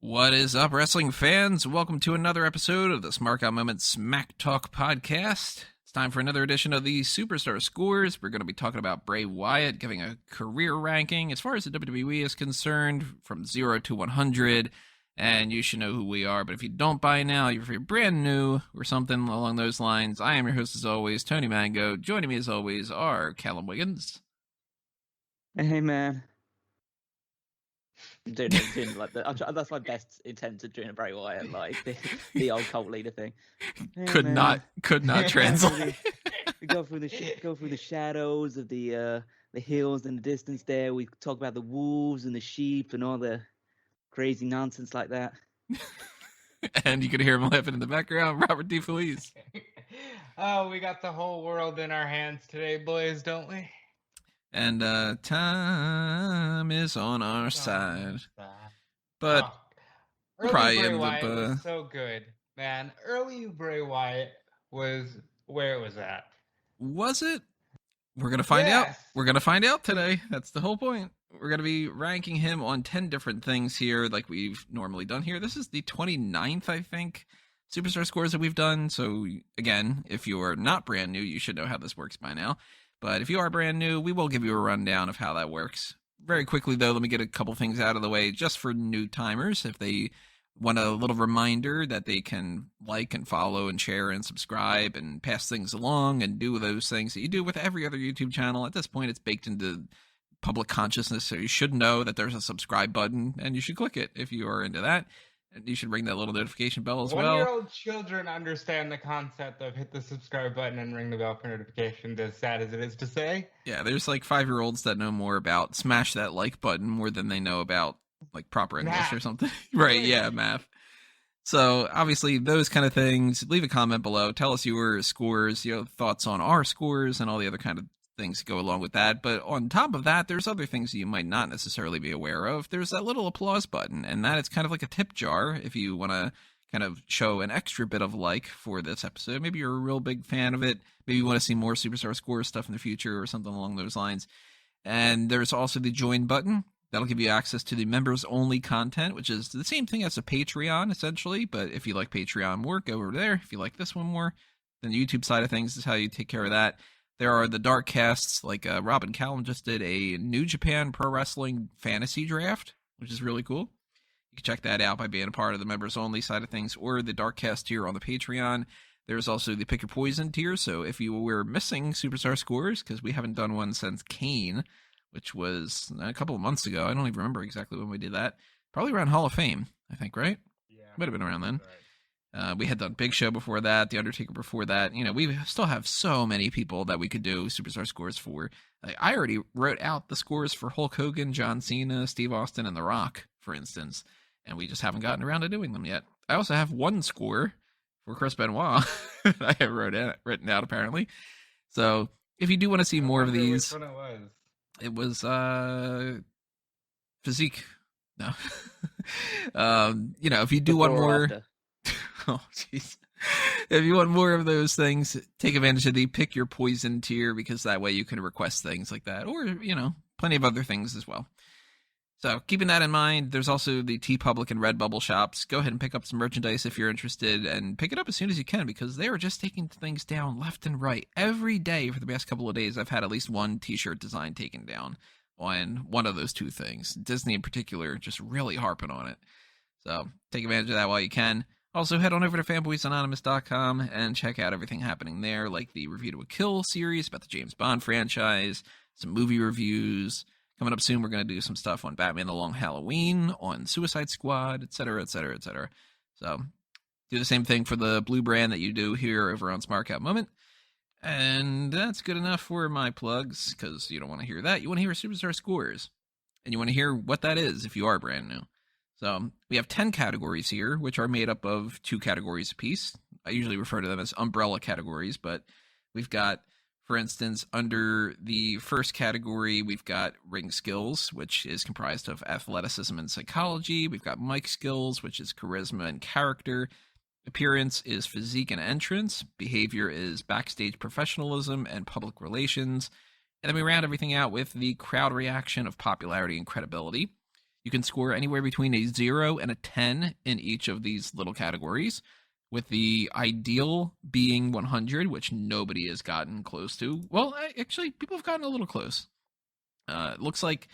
What is up, wrestling fans? Welcome to another episode of the Smark Moment Smack Talk podcast. It's time for another edition of the Superstar Scores. We're going to be talking about Bray Wyatt, giving a career ranking as far as the WWE is concerned, from 0 to 100. And you should know who we are, but if you don't by now, if you're brand new or something along those lines, I am your host as always, Tony Mango. Joining me as always are Callum Wiggins. Hey man. Doing like that's my best attempt at doing a Bray Wyatt, like the old cult leader thing. Hey, could not translate. We go through the shadows of the hills in the distance. There, we talk about the wolves and the sheep and all the crazy nonsense like that. And you can hear him laughing in the background, Robert D. Felice. Oh, we got the whole world in our hands today, boys, don't we? And time is on our side. But early Bray Wyatt was so good, man. Early Bray Wyatt was where it was at. Was it? We're going to find out. We're going to find out today. That's the whole point. We're going to be ranking him on 10 different things here like we've normally done here. This is the 29th, I think, Superstar Scores that we've done. So, again, if you're not brand new, you should know how this works by now. But if you are brand new, we will give you a rundown of how that works. Very quickly, though, let me get a couple things out of the way just for new timers. If they want a little reminder that they can like and follow and share and subscribe and pass things along and do those things that you do with every other YouTube channel. At this point, it's baked into public consciousness, so you should know that there's a subscribe button, and you should click it if you are into that. And you should ring that little notification bell as well. 1-year-old children understand the concept of hit the subscribe button and ring the bell for notifications, as sad as it is to say. Yeah, there's like 5-year-olds that know more about smash that like button more than they know about like proper English math. Or something. Right, yeah, math. So obviously those kind of things, leave a comment below. Tell us your scores, thoughts on our scores and all the other kind of things that go along with that. But on top of that, there's other things you might not necessarily be aware of. There's that little applause button, and that is kind of like a tip jar if you want to kind of show an extra bit of like for this episode. Maybe you're a real big fan of it. Maybe you want to see more Superstar Scores stuff in the future or something along those lines. And there's also the join button. That'll give you access to the members-only content, which is the same thing as a Patreon, essentially. But if you like Patreon more, go over there. If you like this one more, then the YouTube side of things is how you take care of that. There are the dark casts, like Rob and Callum just did a New Japan Pro Wrestling fantasy draft, which is really cool. You can check that out by being a part of the members-only side of things, or the dark cast tier on the Patreon. There's also the Pick Your Poison tier, so if you were missing Superstar Scores, because we haven't done one since Kane, which was a couple of months ago. I don't even remember exactly when we did that. Probably around Hall of Fame, I think, right? Yeah. Might have been around then. Right. We had done Big Show before that, The Undertaker before that. We still have so many people that we could do Superstar Scores for. I already wrote out the scores for Hulk Hogan, John Cena, Steve Austin, and The Rock, for instance, and we just haven't gotten around to doing them yet. I also have one score for Chris Benoit that I have written out, apparently. So if you do want to see more of these... Which one it was Physique. No. If you do want more... Oh, jeez. If you want more of those things, take advantage of the Pick Your Poison tier, because that way you can request things like that, or, plenty of other things as well. So keeping that in mind, there's also the TeePublic and Redbubble shops. Go ahead and pick up some merchandise if you're interested, and pick it up as soon as you can, because they are just taking things down left and right. Every day for the past couple of days, I've had at least one t-shirt design taken down on one of those two things. Disney in particular, just really harping on it. So take advantage of that while you can. Also, head on over to fanboysanonymous.com and check out everything happening there, like the Review to a Kill series about the James Bond franchise, some movie reviews. Coming up soon, we're going to do some stuff on Batman the Long Halloween, on Suicide Squad, etc., etc., etc. So, do the same thing for the Blue brand that you do here over on Smark Moment. And that's good enough for my plugs, because you don't want to hear that. You want to hear Superstar Scores. And you want to hear what that is if you are brand new. So we have 10 categories here, which are made up of 2 categories apiece. I usually refer to them as umbrella categories, but we've got, for instance, under the first category, we've got ring skills, which is comprised of athleticism and psychology. We've got mic skills, which is charisma and character. Appearance is physique and entrance. Behavior is backstage professionalism and public relations. And then we round everything out with the crowd reaction of popularity and credibility. You can score anywhere between a 0 and a 10 in each of these little categories, with the ideal being 100, which nobody has gotten close to. Well, actually, people have gotten a little close. It looks like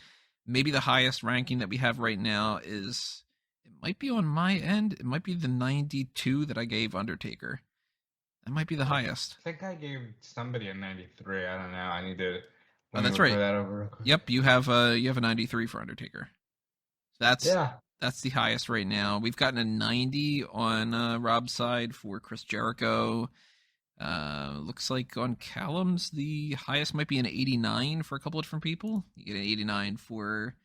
maybe the highest ranking that we have right now is, it might be on my end, it might be the 92 that I gave Undertaker. That might be the highest. I think I gave somebody a 93. I don't know. I need to. Oh, that's right. That over. Yep, you have a 93 for Undertaker. That's the highest right now. We've gotten a 90 on Rob's side for Chris Jericho. Looks like on Callum's, the highest might be an 89 for a couple of different people. You get an 89 for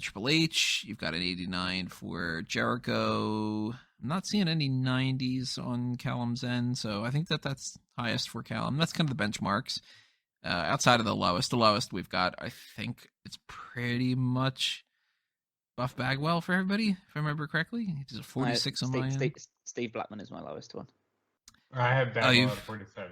Triple H. You've got an 89 for Jericho. I'm not seeing any 90s on Callum's end, so I think that's highest for Callum. That's kind of the benchmarks. Outside of the lowest we've got, I think it's pretty much Buff Bagwell for everybody, if I remember correctly. He's a 46 on my end. Steve Blackman is my lowest one. I have Bagwell at 47.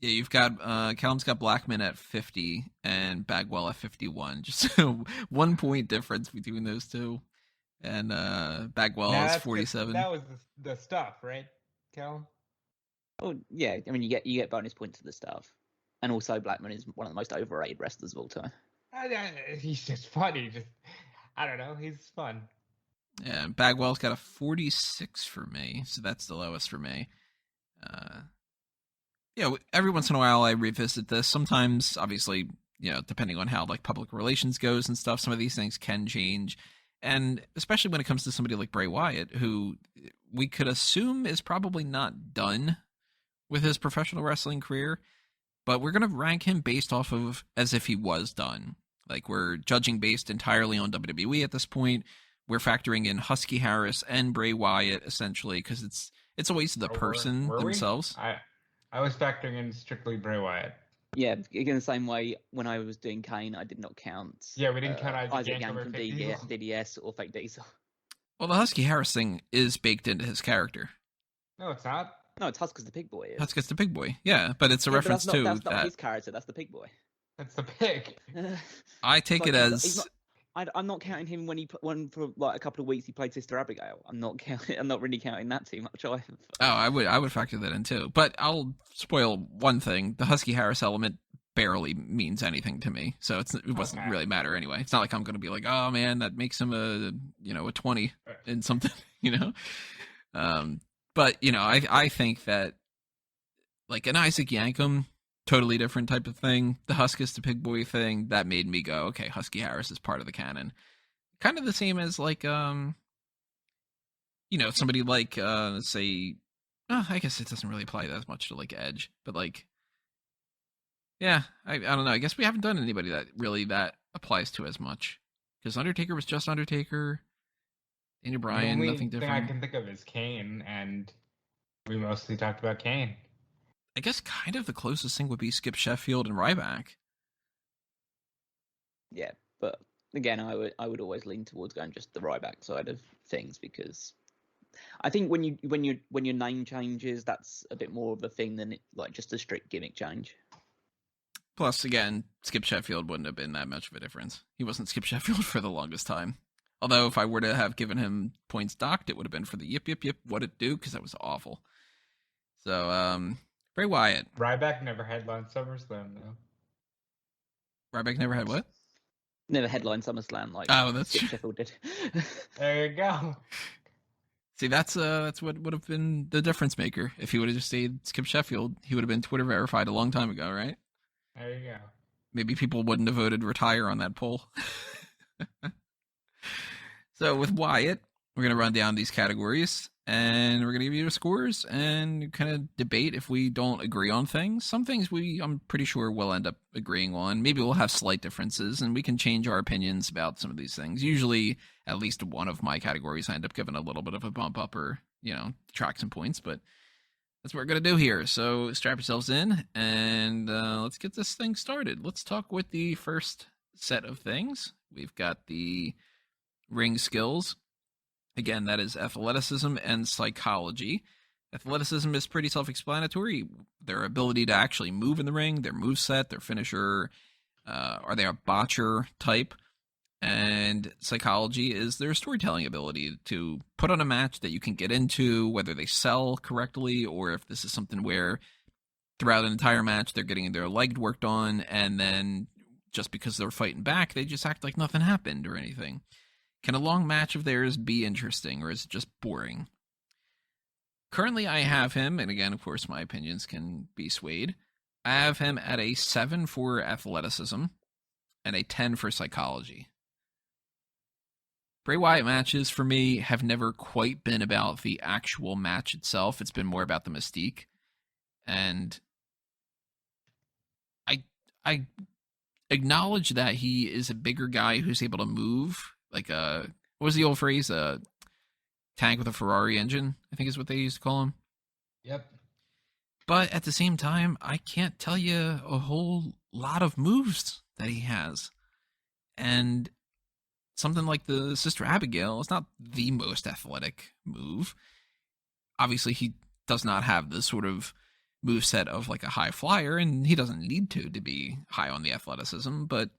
Yeah, you've got Callum's got Blackman at 50 and Bagwell at 51. Just 1 point difference between those two. And Bagwell is 47. That was the stuff, right, Callum? Oh yeah, I mean you get bonus points for the stuff, and also Blackman is one of the most overrated wrestlers of all time. He's just funny. I don't know. He's fun. Yeah, Bagwell's got a 46 for me, so that's the lowest for me. Every once in a while I revisit this. Sometimes, obviously, depending on how like public relations goes and stuff, some of these things can change. And especially when it comes to somebody like Bray Wyatt, who we could assume is probably not done with his professional wrestling career, but we're going to rank him based off of as if he was done. Like, we're judging based entirely on WWE at this point. We're factoring in Husky Harris and Bray Wyatt, essentially, because it's always the person themselves. I was factoring in strictly Bray Wyatt. Yeah, in the same way, when I was doing Kane, I did not count. Yeah, we didn't count Isaac Yang from DDS or Fake Diesel. Well, the Husky Harris thing is baked into his character. No, it's not. No, it's Huskus the Pig Boy. Huskus the Pig Boy, yeah, but it's a reference to that's not his character. That's the Pig Boy. That's the pig. I take it as. I'm not counting him when he put one for like a couple of weeks. He played Sister Abigail. I'm not really counting that too much. I would factor that in too. But I'll spoil one thing: the Husky Harris element barely means anything to me, so it doesn't really matter anyway. It's not like I'm going to be like, oh man, that makes him a 20 in something, But I think that like an Isaac Yankem, totally different type of thing. The Huskus the Pig Boy thing, that made me go, okay, Husky Harris is part of the canon. Kind of the same as like somebody like say, I guess it doesn't really apply as much to like Edge, but like, yeah, I don't know. I guess we haven't done anybody that applies to as much, because Undertaker was just Undertaker. Daniel Bryan, nothing different. The only thing I can think of is Kane, and we mostly talked about Kane. I guess kind of the closest thing would be Skip Sheffield and Ryback. Yeah, but again, I would always lean towards going just the Ryback side of things, because I think when your name changes, that's a bit more of a thing than like just a strict gimmick change. Plus, again, Skip Sheffield wouldn't have been that much of a difference. He wasn't Skip Sheffield for the longest time. Although, if I were to have given him points docked, it would have been for the yip, what it do, because that was awful. So, Bray Wyatt. Ryback never headlined SummerSlam, though. Ryback never had what? Never headlined SummerSlam like Skip Sheffield did. There you go. See, that's what would have been the difference maker. If he would have just stayed Skip Sheffield, he would have been Twitter verified a long time ago, right? There you go. Maybe people wouldn't have voted retire on that poll. So with Wyatt, we're going to run down these categories, and we're going to give you the scores and kind of debate if we don't agree on things. Some things I'm pretty sure we'll end up agreeing on. Maybe we'll have slight differences, and we can change our opinions about some of these things. Usually, at least one of my categories, I end up giving a little bit of a bump up or, track some points, but that's what we're going to do here. So strap yourselves in, and let's get this thing started. Let's talk with the first set of things. We've got the ring skills. Again, that is athleticism and psychology. Athleticism is pretty self-explanatory. Their ability to actually move in the ring, their moveset, their finisher. Are they a botcher type? And psychology is their storytelling ability to put on a match that you can get into, whether they sell correctly or if this is something where throughout an entire match they're getting their leg worked on, and then just because they're fighting back, they just act like nothing happened or anything. Can a long match of theirs be interesting, or is it just boring? Currently, I have him, and again, of course, my opinions can be swayed. I have him at a 7 for athleticism and a 10 for psychology. Bray Wyatt matches for me have never quite been about the actual match itself. It's been more about the mystique. And I acknowledge that he is a bigger guy who's able to move like a, what was the old phrase? A tank with a Ferrari engine, I think is what they used to call him. Yep. But at the same time, I can't tell you a whole lot of moves that he has. And something like the Sister Abigail is not the most athletic move. Obviously, he does not have the sort of moveset of like a high flyer, and he doesn't need to be high on the athleticism. But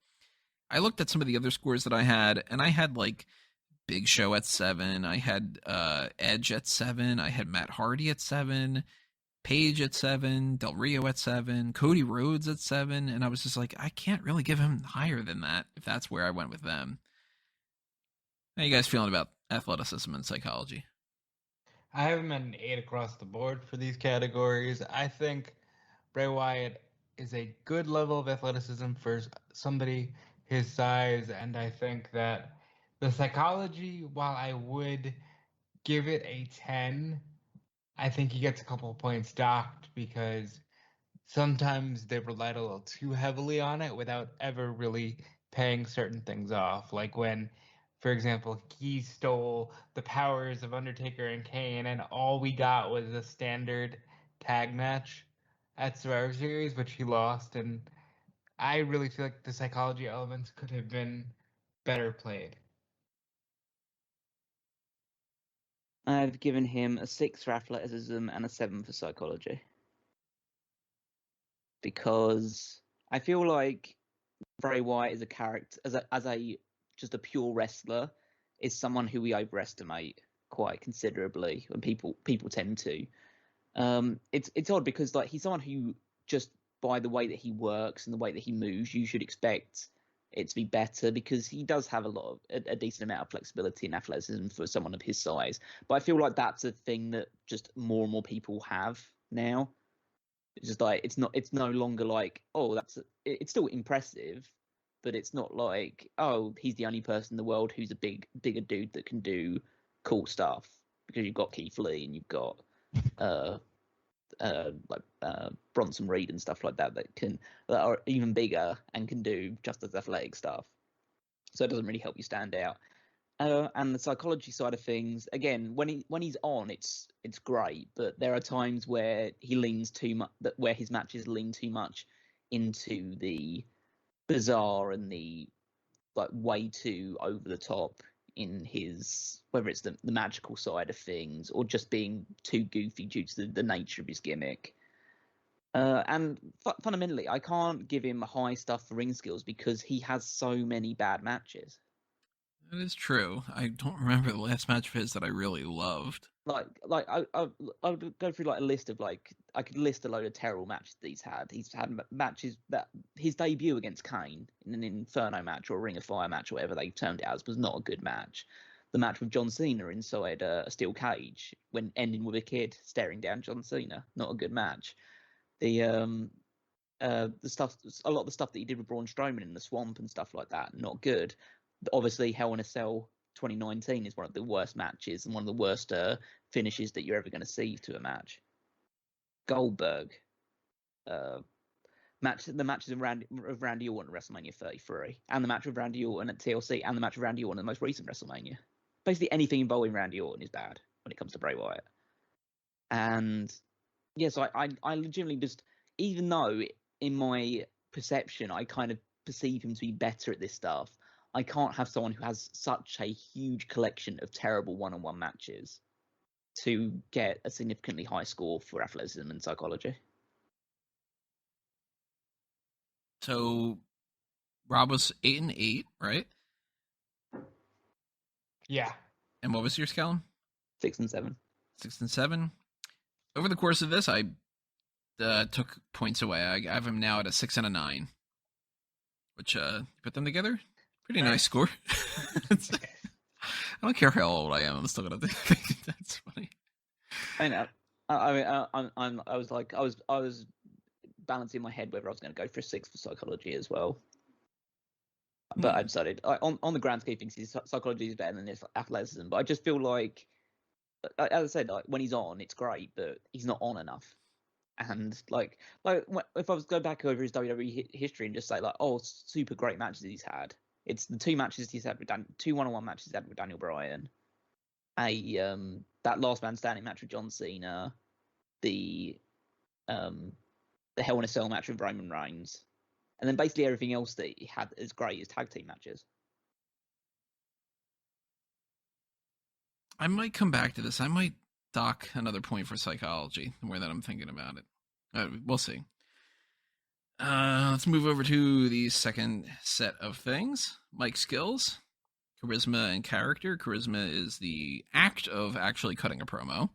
I looked at some of the other scores that I had, and I had like Big Show at 7. I had Edge at 7. I had Matt Hardy at 7. Paige at 7. Del Rio at 7. Cody Rhodes at 7. And I was just like, I can't really give him higher than that if that's where I went with them. How you guys feeling about athleticism and psychology? I have him at an 8 across the board for these categories. I think Bray Wyatt is a good level of athleticism for somebody his size, and I think that the psychology, while I would give it a 10, I think he gets a couple of points docked because sometimes they relied a little too heavily on it without ever really paying certain things off. Like when, for example, he stole the powers of Undertaker and Kane, and all we got was a standard tag match at Survivor Series, which he lost. And I really feel like the psychology elements could have been better played. I've given him a 6 for athleticism and a 7 for psychology. Because I feel like Bray Wyatt is a character, as a just a pure wrestler, is someone who we overestimate quite considerably, and people tend to. It's odd because like he's someone who, just by the way that he works and the way that he moves, you should expect it to be better because he does have a decent amount of flexibility and athleticism for someone of his size. But I feel like that's a thing that just more and more people have now. It's just like it's no longer like, oh, it's still impressive, but it's not like, oh, he's the only person in the world who's a bigger dude that can do cool stuff, because you've got Keith Lee and you've got Bronson Reed and stuff like that that are even bigger and can do just as athletic stuff. So it doesn't really help you stand out. And the psychology side of things, again, when he's on, it's great, but there are times where he leans too much, where his matches lean too much into the bizarre and the like way too over the top in his, whether it's the magical side of things or just being too goofy due to the nature of his gimmick. And fundamentally, I can't give him high stuff for ring skills because he has so many bad matches. That is true. I don't remember the last match of his that I really loved. I would go through like a list of like, I could list a load of terrible matches that he's had. He's had matches that his debut against Kane in an Inferno match or a Ring of Fire match, or whatever they termed it as, was not a good match. The match with John Cena inside a steel cage, when ending with a kid staring down John Cena, not a good match. The stuff, a lot of the stuff that he did with Braun Strowman in the Swamp and stuff like that, not good. Obviously, Hell in a Cell 2019 is one of the worst matches and one of the worst finishes that you're ever going to see to a match. Goldberg, the matches of Randy Orton at WrestleMania 33, and the match with Randy Orton at TLC, and the match with Randy Orton at the most recent WrestleMania. Basically, anything involving Randy Orton is bad when it comes to Bray Wyatt. And yeah, so I legitimately just, even though in my perception I kind of perceive him to be better at this stuff, I can't have someone who has such a huge collection of terrible one-on-one matches to get a significantly high score for athleticism and psychology. So Rob was 8 and 8, right? Yeah. And what was your scale? 6 and 7. 6 and 7. Over the course of this, I took points away. I have him now at a 6 and a 9, which put them together, pretty nice score. I don't care how old I am. I'm still gonna think that's funny. I know. I was balancing my head whether I was going to go for a 6 for psychology as well. But I decided on the grand scheme of things, psychology is better than this athleticism. But I just feel like, as I said, like when he's on, it's great, but he's not on enough. And like if I was to go back over his WWE history and just say like, oh, super great matches he's had. It's the 2 matches he's had with 2 one-on-one matches he's had with Daniel Bryan, that last man standing match with John Cena, the Hell in a Cell match with Roman Reigns, and then basically everything else that he had is great as tag team matches. I might come back to this. I might dock another point for psychology, the more that I'm thinking about it. We'll see. Let's move over to the second set of things. Mike skills, charisma, and character. Charisma is the act of actually cutting a promo,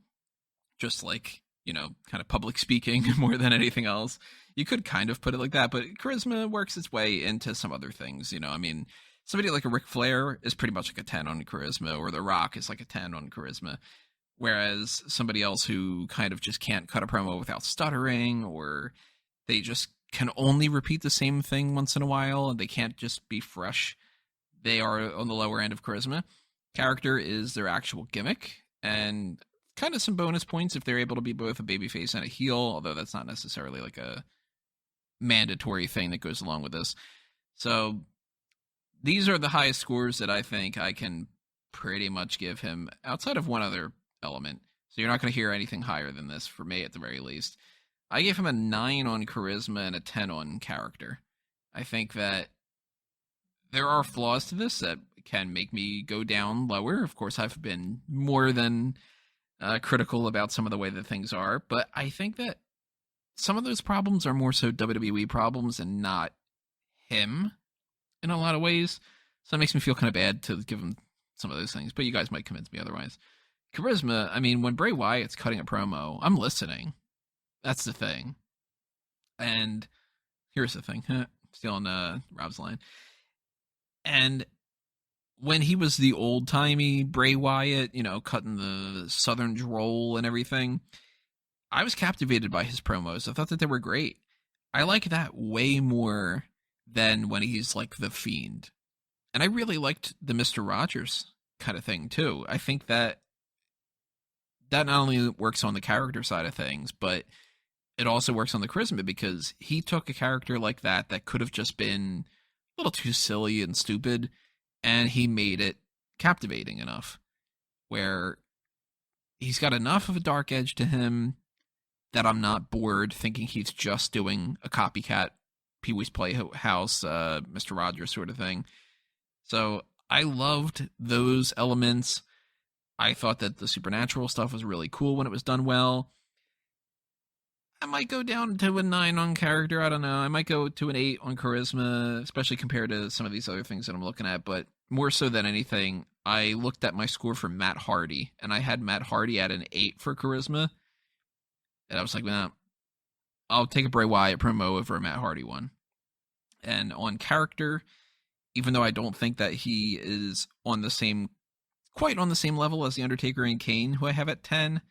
just like, kind of public speaking more than anything else. You could kind of put it like that, but charisma works its way into some other things. I mean, somebody like a Ric Flair is pretty much like a 10 on charisma, or The Rock is like a 10 on charisma. Whereas somebody else who kind of just can't cut a promo without stuttering, or they just can only repeat the same thing once in a while, and they can't just be fresh, they are on the lower end of charisma. Character is their actual gimmick, and kind of some bonus points if they're able to be both a babyface and a heel, although that's not necessarily like a mandatory thing that goes along with this. So these are the highest scores that I think I can pretty much give him, outside of one other element. So you're not going to hear anything higher than this for me, at the very least. I gave him a 9 on charisma and a 10 on character. I think that there are flaws to this that can make me go down lower. Of course, I've been more than critical about some of the way that things are, but I think that some of those problems are more so WWE problems and not him in a lot of ways. So it makes me feel kind of bad to give him some of those things, but you guys might convince me otherwise. Charisma, I mean, when Bray Wyatt's cutting a promo, I'm listening. That's the thing. And here's the thing. Stealing Rob's line. And when he was the old-timey Bray Wyatt, cutting the Southern drawl and everything, I was captivated by his promos. I thought that they were great. I like that way more than when he's like the Fiend. And I really liked the Mr. Rogers kind of thing, too. I think that not only works on the character side of things, but it also works on the charisma, because he took a character like that could have just been a little too silly and stupid, and he made it captivating enough where he's got enough of a dark edge to him that I'm not bored thinking he's just doing a copycat Pee-wee's Playhouse, Mr. Rogers sort of thing. So I loved those elements. I thought that the supernatural stuff was really cool when it was done well. I might go down to a 9 on character. I don't know. I might go to an 8 on charisma, especially compared to some of these other things that I'm looking at. But more so than anything, I looked at my score for Matt Hardy, and I had Matt Hardy at an 8 for charisma. And I was like, nah, I'll take a Bray Wyatt promo over a Matt Hardy one. And on character, even though I don't think that he is quite on the same level as The Undertaker and Kane, who I have at 10,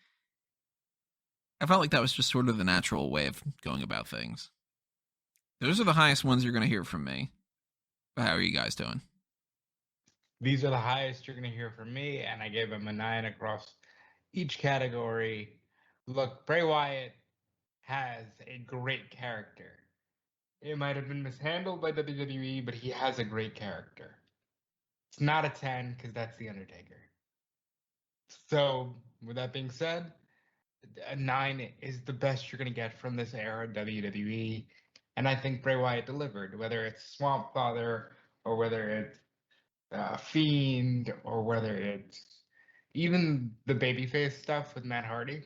I felt like that was just sort of the natural way of going about things. Those are the highest ones you're going to hear from me. But how are you guys doing? These are the highest you're going to hear from me, and I gave him a 9 across each category. Look, Bray Wyatt has a great character. It might have been mishandled by WWE, but he has a great character. It's not a 10 because that's The Undertaker. So, with that being said, a 9 is the best you're going to get from this era of WWE. And I think Bray Wyatt delivered, whether it's Swamp Father or whether it's Fiend or whether it's even the babyface stuff with Matt Hardy.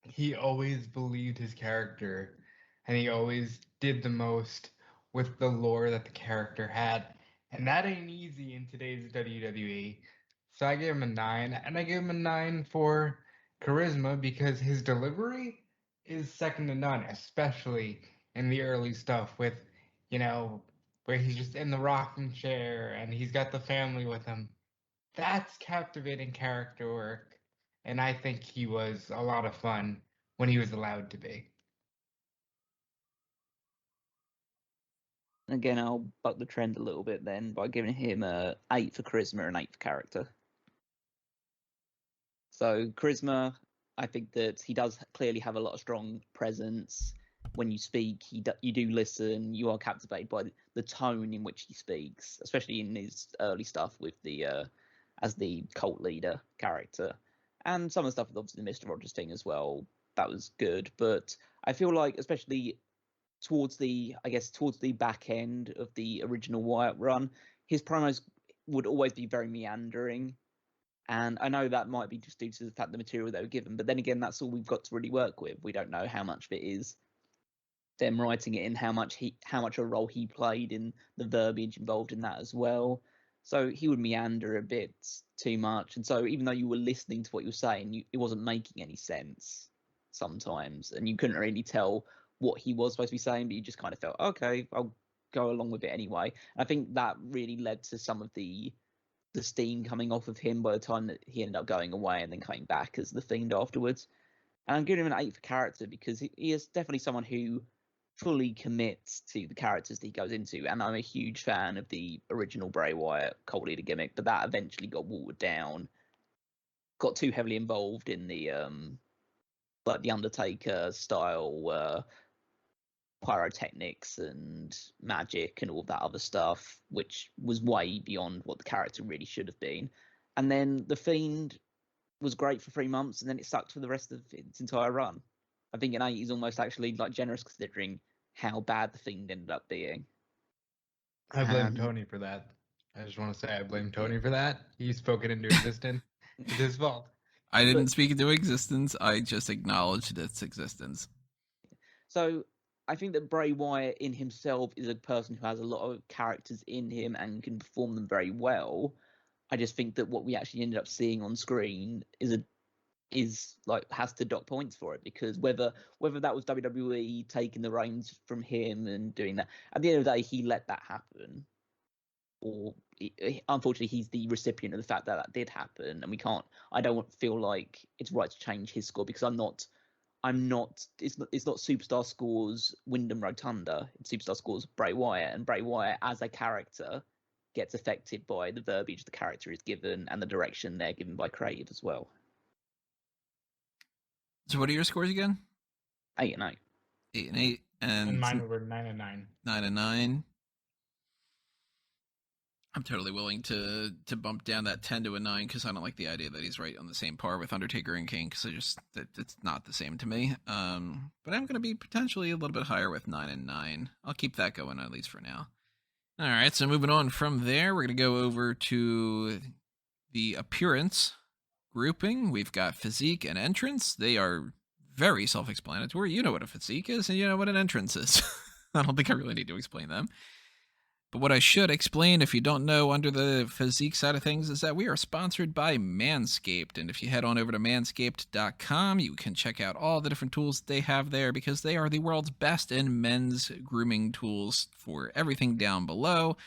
He always believed his character, and he always did the most with the lore that the character had. And that ain't easy in today's WWE. So I gave him a 9, and I gave him a 9 for charisma because his delivery is second to none, especially in the early stuff with, where he's just in the rocking chair and he's got the family with him. That's captivating character work, and I think he was a lot of fun when he was allowed to be. Again, I'll buck the trend a little bit then by giving him a 8 for charisma and 8 for character. So charisma, I think that he does clearly have a lot of strong presence. When you speak, you do listen. You are captivated by the tone in which he speaks, especially in his early stuff with the as the cult leader character, and some of the stuff with obviously the Mr. Rogers thing as well. That was good, but I feel like especially towards the back end of the original Wyatt run, his promos would always be very meandering. And I know that might be just due to the fact the material they were given, but then again, that's all we've got to really work with. We don't know how much of it is them writing it in, how much a role he played in the verbiage involved in that as well. So he would meander a bit too much, and so even though you were listening to what you were saying, it wasn't making any sense sometimes, and you couldn't really tell what he was supposed to be saying, but you just kind of felt, okay, I'll go along with it anyway. And I think that really led to some of the steam coming off of him by the time that he ended up going away and then coming back as the Fiend afterwards. And I'm giving him an 8 for character because he is definitely someone who fully commits to the characters that he goes into. And I'm a huge fan of the original Bray Wyatt cult leader gimmick, but that eventually got watered down, got too heavily involved in the like the Undertaker style pyrotechnics and magic and all that other stuff, which was way beyond what the character really should have been. And then the Fiend was great for 3 months, and then it sucked for the rest of its entire run. I think an 8 is almost actually like generous considering how bad the Fiend ended up being. I blame Tony for that. I just want to say I blame Tony for that. He spoke it into existence. It's his fault. I didn't speak into existence. I just acknowledged its existence. So I think that Bray Wyatt in himself is a person who has a lot of characters in him and can perform them very well. I just think that what we actually ended up seeing on screen has to dock points for it, because whether that was WWE taking the reins from him and doing that, at the end of the day, he let that happen. Or unfortunately, he's the recipient of the fact that that did happen, and I don't feel like it's right to change his score, because it's not Superstar Scores Wyndham Rotunda. It's Superstar Scores Bray Wyatt, and Bray Wyatt as a character gets affected by the verbiage the character is given and the direction they're given by creative as well. So what are your scores again? 8 and 8. 8 and 8, and mine were 9 and 9. 9 and 9. I'm totally willing to bump down that 10 to a 9 because I don't like the idea that he's right on the same par with Undertaker and King, because it's not the same to me. But I'm going to be potentially a little bit higher with 9 and 9. I'll keep that going at least for now. All right, so moving on from there, we're going to go over to the appearance grouping. We've got physique and entrance. They are very self-explanatory. You know what a physique is, and you know what an entrance is. I don't think I really need to explain them. But what I should explain, if you don't know, under the physique side of things, is that we are sponsored by Manscaped. And if you head on over to manscaped.com, you can check out all the different tools they have there, because they are the world's best in men's grooming tools for everything down below.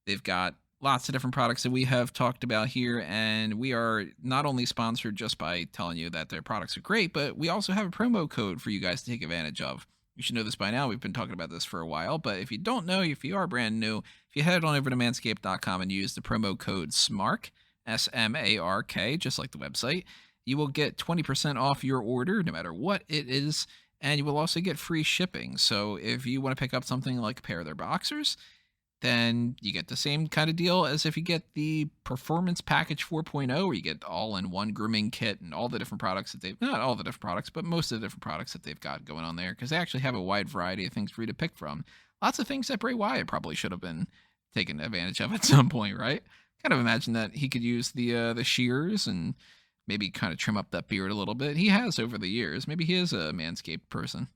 They've got lots of different products that we have talked about here, and we are not only sponsored just by telling you that their products are great, but we also have a promo code for you guys to take advantage of. You should know this by now. We've been talking about this for a while, but if you don't know, if you are brand new, if you head on over to manscaped.com and use the promo code SMARK, SMARK, just like the website, you will get 20% off your order, no matter what it is, and you will also get free shipping. So if you want to pick up something like a pair of their boxers, then you get the same kind of deal as if you get the Performance Package 4.0, where you get all-in-one grooming kit and all the different products that they've, not all the different products, but most of the different products that they've got going on there, because they actually have a wide variety of things for you to pick from. Lots of things that Bray Wyatt probably should have been taken advantage of at some point, right? Kind of imagine that he could use the shears and maybe kind of trim up that beard a little bit. He has over the years. Maybe he is a Manscaped person.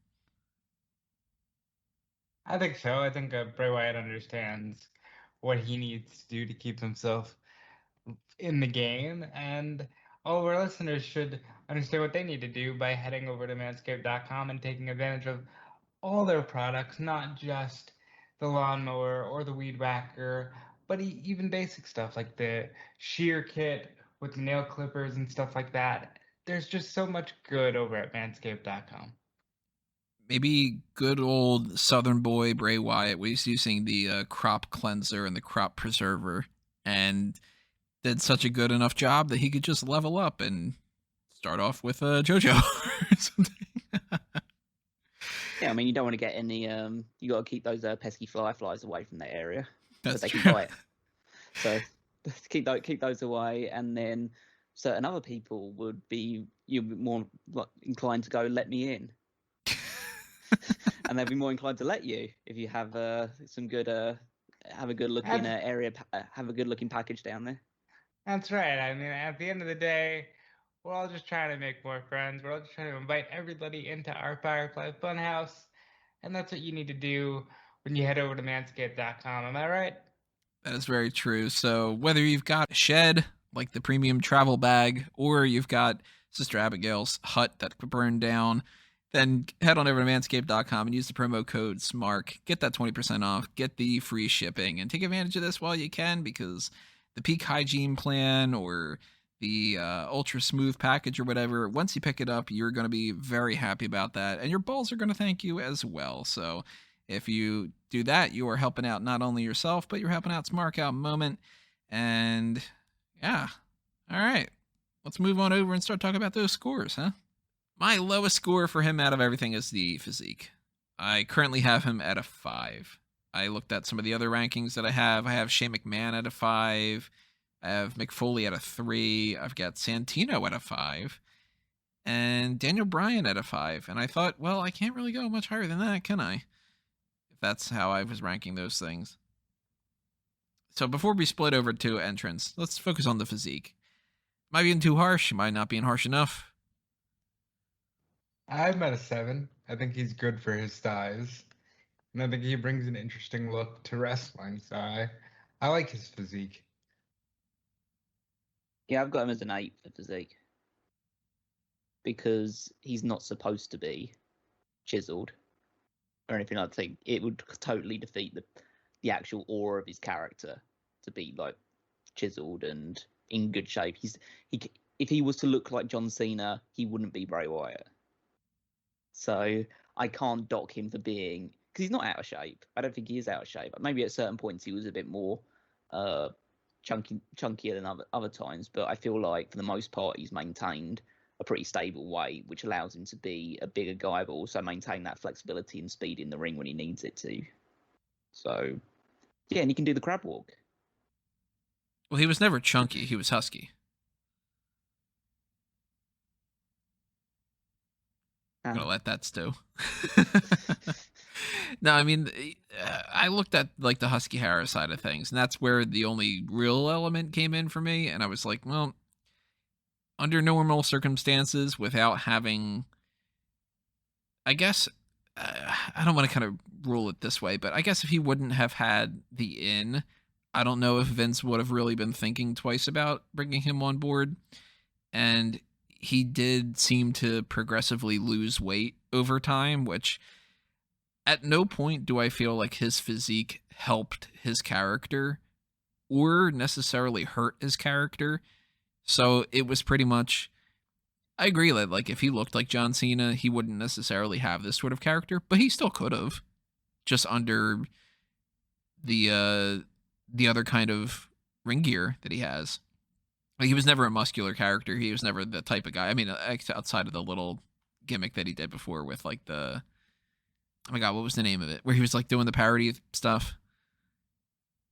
I think so. I think Bray Wyatt understands what he needs to do to keep himself in the game, and all of our listeners should understand what they need to do by heading over to manscaped.com and taking advantage of all their products, not just the lawnmower or the weed whacker, but even basic stuff like the shear kit with the nail clippers and stuff like that. There's just so much good over at manscaped.com. Maybe good old Southern boy Bray Wyatt was using the crop cleanser and the crop preserver and did such a good enough job that he could just level up and start off with JoJo or something. Yeah, I mean, you don't want to get any. You got to keep those pesky flies away from that area. That's they true. can bite. So keep those away, and then certain other people would be more inclined to go, "Let me in," and they'd be more inclined to let you if you have some good have a good looking area, have a good looking package down there. That's right. I mean, at the end of the day, we're all just trying to make more friends. We're all just trying to invite everybody into our Firefly Funhouse. And that's what you need to do when you head over to manscaped.com. Am I right? That is very true. So whether you've got a shed, like the premium travel bag, or you've got Sister Abigail's hut that could burn down, then head on over to manscaped.com and use the promo code SMARK. Get that 20% off, get the free shipping, and take advantage of this while you can, because the peak hygiene plan or the ultra smooth package or whatever, once you pick it up, you're going to be very happy about that, and your balls are going to thank you as well. So if you do that, you are helping out not only yourself, but you're helping out Smark out Moment. And yeah, all right, let's move on over and start talking about those scores, huh? My lowest score for him out of everything is the physique. I currently have him at a 5. I looked at some of the other rankings that I have. I have Shane McMahon at a 5. I have Mick Foley at a 3. I've got Santino at a 5. And Daniel Bryan at a 5. And I thought, well, I can't really go much higher than that, can I? If that's how I was ranking those things. So before we split over to entrance, let's focus on the physique. Am I being too harsh? Am I not being harsh enough? I'm at a 7. I think he's good for his size. And I think he brings an interesting look to wrestling. So I like his physique. Yeah, I've got him as an 8 for physique. Because he's not supposed to be chiseled or anything like that. It would totally defeat the actual aura of his character to be like chiseled and in good shape. If he was to look like John Cena, he wouldn't be Bray Wyatt. So I can't dock him for being, because he's not out of shape. I don't think he is out of shape. Maybe at certain points he was a bit more chunkier than other times, but I feel like for the most part he's maintained a pretty stable weight, which allows him to be a bigger guy, but also maintain that flexibility and speed in the ring when he needs it to. So, yeah, and he can do the crab walk. Well, he was never chunky. He was husky. I'm gonna let that stew. No, I mean, I looked at like the Husky Harris side of things, and that's where the only real element came in for me. And I was like, well, under normal circumstances, without having, I guess, I don't want to kind of rule it this way, but I guess if he wouldn't have had the in, I don't know if Vince would have really been thinking twice about bringing him on board. And he did seem to progressively lose weight over time, which at no point do I feel like his physique helped his character or necessarily hurt his character. So it was pretty much, I agree that like if he looked like John Cena, he wouldn't necessarily have this sort of character, but he still could have, just under the other kind of ring gear that he has. Like, he was never a muscular character. He was never the type of guy. I mean, outside of the little gimmick that he did before with like the, oh my god, what was the name of it? Where he was like doing the parody stuff.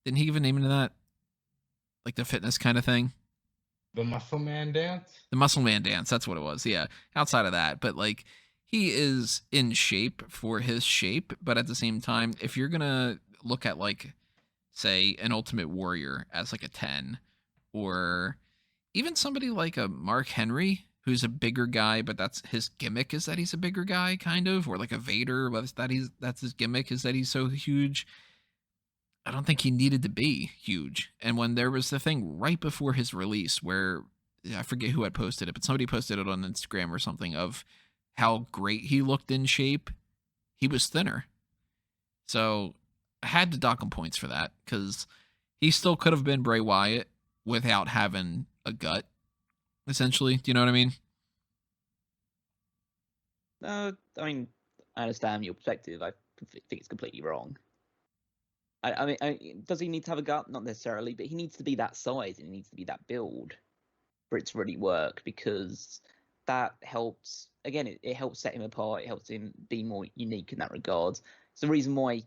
Didn't he give a name into that? Like the fitness kind of thing. The Muscle Man dance? The Muscle Man dance, that's what it was. Yeah. Outside of that, but like he is in shape for his shape, but at the same time, if you're gonna look at like, say, an Ultimate Warrior as like a 10, or even somebody like a Mark Henry, who's a bigger guy, but that's his gimmick, is that he's a bigger guy, kind of, or like a Vader, that's his gimmick, is that he's so huge. I don't think he needed to be huge. And when there was the thing right before his release where I forget who had posted it, but somebody posted it on Instagram or something of how great he looked in shape, he was thinner. So I had to dock him points for that because he still could have been Bray Wyatt without having a gut, essentially. Do you know what I mean? I mean, I understand your perspective. I think it's completely wrong. I mean, does he need to have a gut? Not necessarily, but he needs to be that size and he needs to be that build for it to really work, because that helps. Again, it helps set him apart. It helps him be more unique in that regard. It's the reason why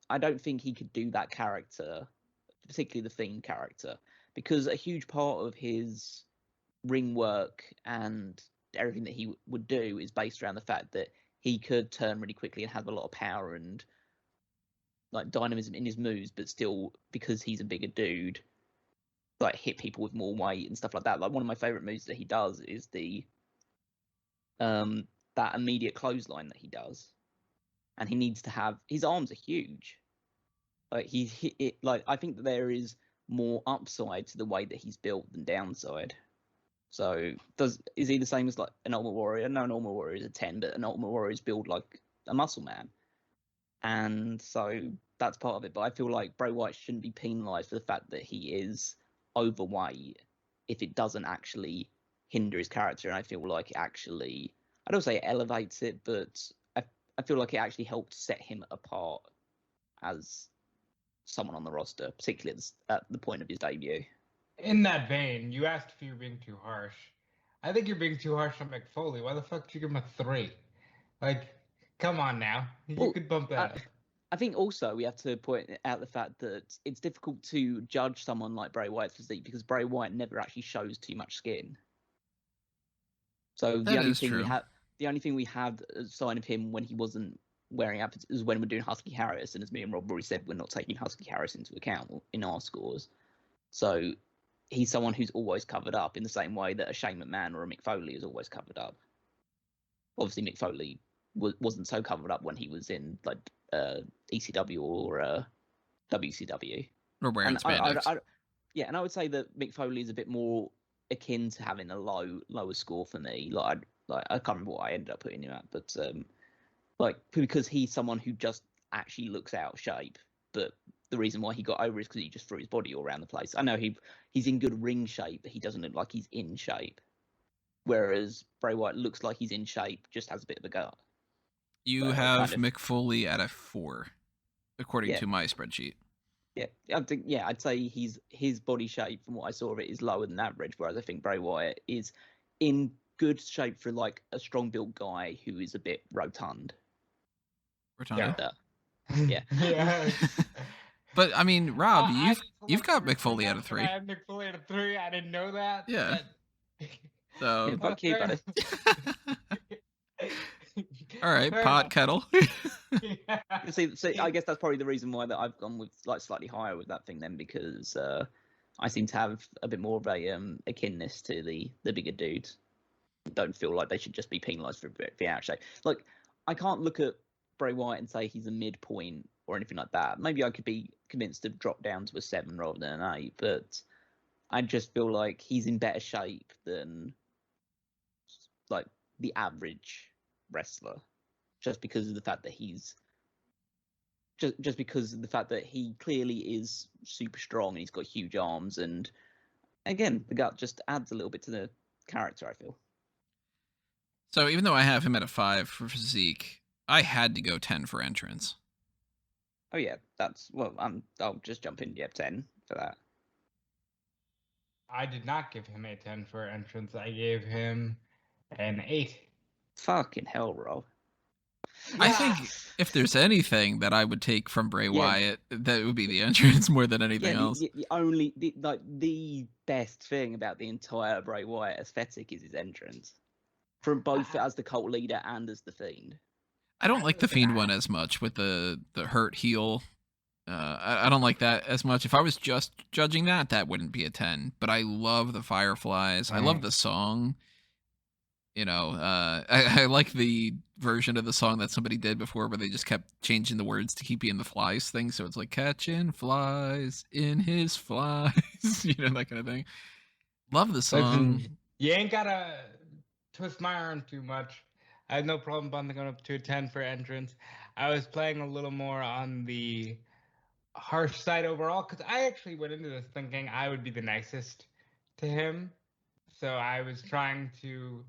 I don't think he could do that character, particularly the Fiend character, because a huge part of his ring work and everything that he would do is based around the fact that he could turn really quickly and have a lot of power and like dynamism in his moves, but still, because he's a bigger dude, like hit people with more weight and stuff like that. Like one of my favorite moves that he does is the that immediate clothesline that he does, and he needs to have, his arms are huge. Like he's hit it. Like I think that there is more upside to the way that he's built than downside. So is he the same as like an Ultimate Warrior? No, an Ultimate Warrior is a 10, but an Ultimate Warrior is built like a muscle man. And so that's part of it. But I feel like Bray Wyatt shouldn't be penalised for the fact that he is overweight if it doesn't actually hinder his character. And I feel like it actually, I don't say it elevates it, but I feel like it actually helped set him apart as someone on the roster, particularly at the point of his debut. In that vein, you asked if you were being too harsh. I think you're being too harsh on Mick Foley. Why the fuck did you give him a 3? Like, come on now. You could bump that up. I think also we have to point out the fact that it's difficult to judge someone like Bray Wyatt's physique because Bray Wyatt never actually shows too much skin. So the only thing we had a sign of him when he wasn't wearing outfits is when we're doing Husky Harris, and as me and Rob already said, we're not taking Husky Harris into account in our scores. So he's someone who's always covered up in the same way that a Shane McMahon or a Mick Foley is always covered up. Obviously, Mick Foley wasn't so covered up when he was in like ECW or WCW. Or wearing spandex. And I would say that Mick Foley is a bit more akin to having a lower score for me. I can't remember what I ended up putting him at, but because he's someone who just actually looks out of shape, but the reason why he got over is because he just threw his body all around the place. I know he's in good ring shape, but he doesn't look like he's in shape. Whereas Bray Wyatt looks like he's in shape, just has a bit of a gut. You have Mick Foley at a 4, according to my spreadsheet. Yeah, I'd say his body shape, from what I saw of it, is lower than average, whereas I think Bray Wyatt is in good shape for like a strong built guy who is a bit rotund. Yeah. Yeah. But I mean, Rob, you've got Mick Foley at a 3. I have Mick Foley at a 3. I didn't know that. Yeah. So fuck you, buddy. All right, pot kettle. Yeah. See, I guess that's probably the reason why that I've gone with like slightly higher with that thing then, because I seem to have a bit more of a akinness to the bigger dudes. Don't feel like they should just be penalised for being out of shape. Like, I can't look at Bray Wyatt and say he's a midpoint or anything like that. Maybe I could be convinced to drop down to a 7 rather than an 8, but I just feel like he's in better shape than like the average wrestler, just because of the fact that he clearly is super strong and he's got huge arms, and again, the gut just adds a little bit to the character, I feel. So even though I have him at a 5 for physique, I had to go 10 for entrance. Oh yeah, I'll just jump in 10 for that. I did not give him a 10 for entrance. I gave him an 8. Fucking hell, Rob. I think if there's anything that I would take from Bray Wyatt, that would be the entrance more than anything else. The best thing about the entire Bray Wyatt aesthetic is his entrance, from both as the cult leader and as the Fiend. I don't like the Fiend one as much with the hurt heel. I don't like that as much. If I was just judging that wouldn't be a 10. But I love the Fireflies. I love the song. I like the version of the song that somebody did before where they just kept changing the words to keep being the flies thing. So it's like catching flies in his flies, that kind of thing. Love the song. Listen, you ain't gotta twist my arm too much. I had no problem bumping up to a 10 for entrance. I was playing a little more on the harsh side overall because I actually went into this thinking I would be the nicest to him. So I was trying to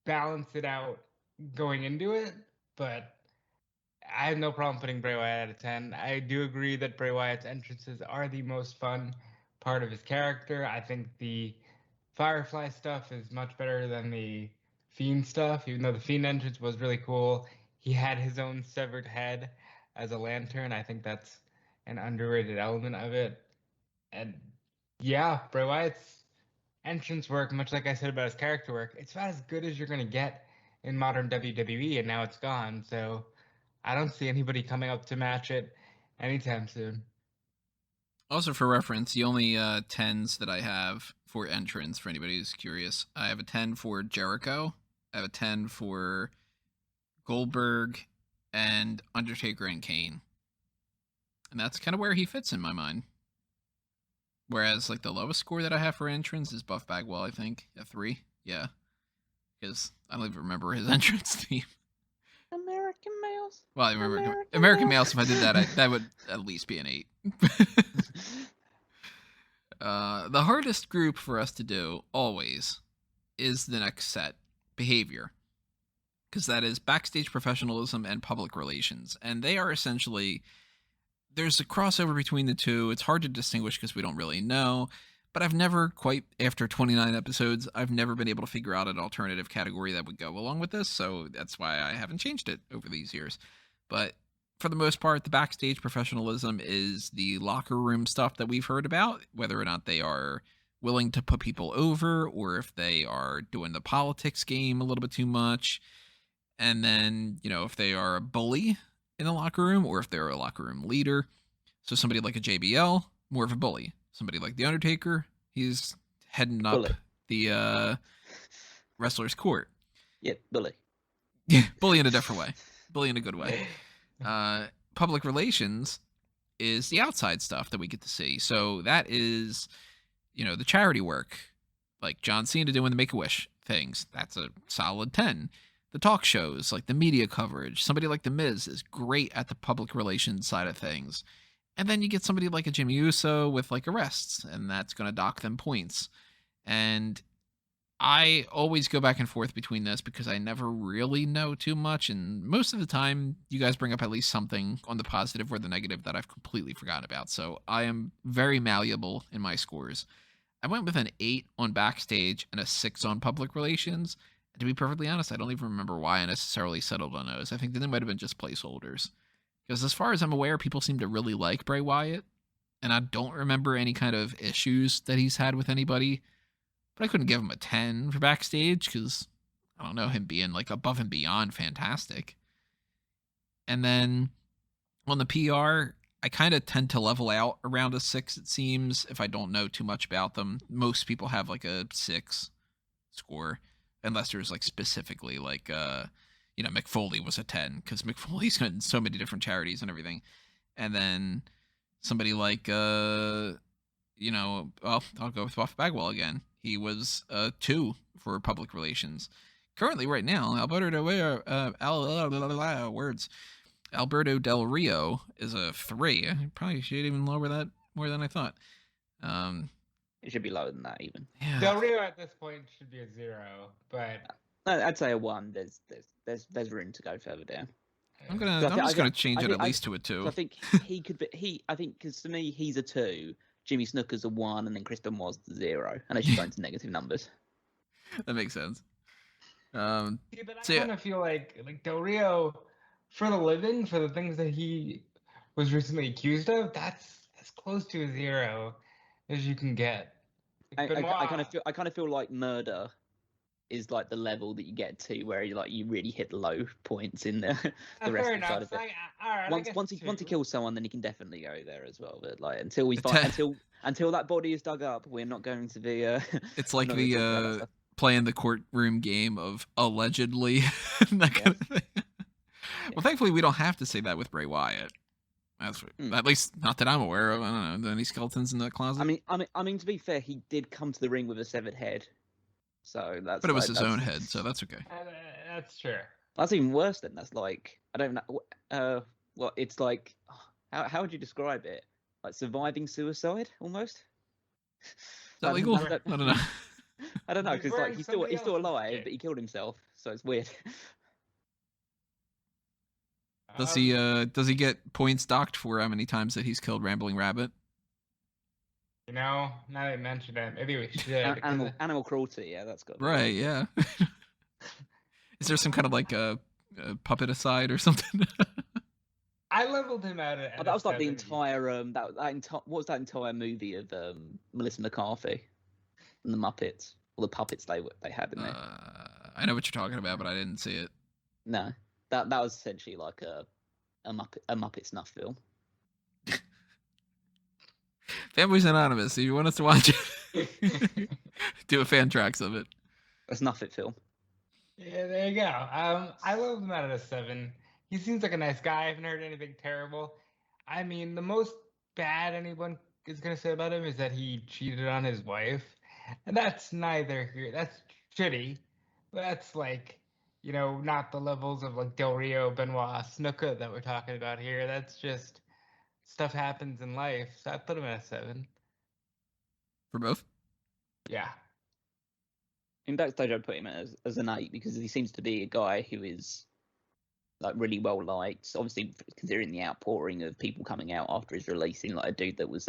balance it out going into it, but I have no problem putting Bray Wyatt at a 10. I do agree that Bray Wyatt's entrances are the most fun part of his character. I think the Firefly stuff is much better than the Fiend stuff, even though the Fiend entrance was really cool. He had his own severed head as a lantern. I think that's an underrated element of it. And yeah, Bray Wyatt's entrance work, much like I said about his character work, it's about as good as you're going to get in modern WWE, and now it's gone. So I don't see anybody coming up to match it anytime soon. Also, for reference, the only 10s that I have for entrance, for anybody who's curious, I have a 10 for Jericho, I have a 10 for Goldberg, and Undertaker and Kane. And that's kind of where he fits in my mind. Whereas, like, the lowest score that I have for entrance is Buff Bagwell, I think, at 3. Yeah. Because I don't even remember his entrance theme. American Males. Well, I remember American Males. If I did that, that would at least be an 8. The hardest group for us to do, always, is the next set, behavior. Because that is backstage professionalism and public relations. And they are essentially, there's a crossover between the two. It's hard to distinguish because we don't really know. But I've never quite, after 29 episodes, I've never been able to figure out an alternative category that would go along with this. So that's why I haven't changed it over these years. But for the most part, the backstage professionalism is the locker room stuff that we've heard about, whether or not they are willing to put people over or if they are doing the politics game a little bit too much. And then, if they are a bully in the locker room or if they're a locker room leader. So somebody like a JBL, more of a bully. Somebody like The Undertaker, he's heading up the wrestler's court. Yeah, bully. Yeah, bully in a different way. Bully in a good way. Public relations is the outside stuff that we get to see. So that is, the charity work, like John Cena doing the Make-A-Wish things. That's a solid 10. The talk shows, like the media coverage. Somebody like The Miz is great at the public relations side of things. And then you get somebody like a Jimmy Uso with like arrests, and that's going to dock them points. And I always go back and forth between this because I never really know too much. And most of the time, you guys bring up at least something on the positive or the negative that I've completely forgotten about. So I am very malleable in my scores. I went with an 8 on backstage and a 6 on public relations. And to be perfectly honest, I don't even remember why I necessarily settled on those. I think they might have been just placeholders. Because as far as I'm aware, people seem to really like Bray Wyatt. And I don't remember any kind of issues that he's had with anybody. But I couldn't give him a 10 for backstage because, I don't know, him being like above and beyond fantastic. And then on the PR, I kind of tend to level out around a 6, it seems, if I don't know too much about them. Most people have like a 6 score, unless there's like specifically like, Mick Foley was a 10 because Mick Foley's got so many different charities and everything. And then somebody like, I'll go with Buff Bagwell again. He was a 2 for public relations. Currently, right now, Alberto Del Rio is a 3. I probably should even lower that more than I thought. It should be lower than that even. Yeah. Del Rio at this point should be a 0, but I'd say a 1. There's room to go further down. I'm just gonna change it at least to a 2. I think he could be because to me he's a 2. Jimmy Snooker's a 1, and then Chris Benoit's the 0, unless you go into negative numbers. That makes sense. But I kind of feel like Del Rio, for the living, for the things that he was recently accused of, that's as close to a 0 as you can get. I kind of feel like murder is like the level that you get to where you really hit the low points in the rest of the side of it. Once he kills someone, then he can definitely go there as well. But like until we find until that body is dug up, we're not going to be. It's like the playing the courtroom game of allegedly and that kind of thing. Well, thankfully, we don't have to say that with Bray Wyatt. At least not that I'm aware of. I don't know. Are there any skeletons in the closet? I mean, to be fair, he did come to the ring with a severed head, so that's. But it was his own head, so that's okay. That's true. That's even worse. Then that's like, I don't know. Well, it's like, how would you describe it? Like surviving suicide, almost. Is that legal? I don't know. I don't know, because like he's still alive, but he killed himself, so it's weird. Does he get points docked for how many times that he's killed Rambling Rabbit? You know, now that you mentioned it, maybe we should. Animal cruelty, yeah, that's good. Right, yeah. Is there some kind of like a puppet aside or something? I leveled him out at that was like the entire what was that entire movie of Melissa McCarthy and the Muppets, or the puppets they had in there. I know what you're talking about, but I didn't see it. No, that was essentially like a Muppet snuff film. Family's Anonymous. If you want us to watch it, do a fan tracks of it. A snuff it film. Yeah, there you go. I love him out of a 7. He seems like a nice guy. I haven't heard anything terrible. I mean, the most bad anyone is going to say about him is that he cheated on his wife. And that's neither here. That's shitty. But that's like, you know, not the levels of like Del Rio, Benoit, Snuka that we're talking about here. That's just stuff happens in life. So I put him at a 7. For both? Yeah. In Backstage, I'd put him as an 8 because he seems to be a guy who is like really well liked. Obviously, considering the outpouring of people coming out after his releasing, like a dude that was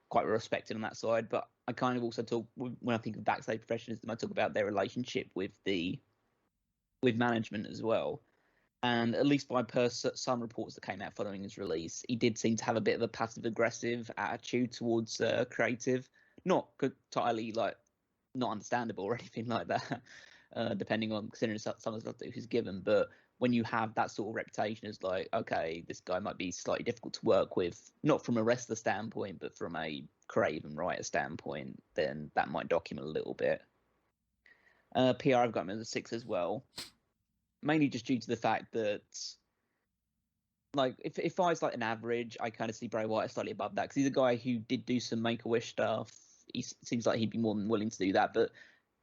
quite respected on that side. But I kind of also talk when I think of Backstage Professionalism, I talk about their relationship with management as well. And at least by some reports that came out following his release, he did seem to have a bit of a passive-aggressive attitude towards creative, not entirely like not understandable or anything like that, depending on considering some of the stuff that he's given. But when you have that sort of reputation as like, okay, this guy might be slightly difficult to work with, not from a wrestler standpoint, but from a creative and writer standpoint, then that might document a little bit. PR, I've got him as a 6 as well, mainly just due to the fact that, like, if I was like an average, I kind of see Bray Wyatt slightly above that because he's a guy who did do some Make-A-Wish stuff. He seems like he'd be more than willing to do that, but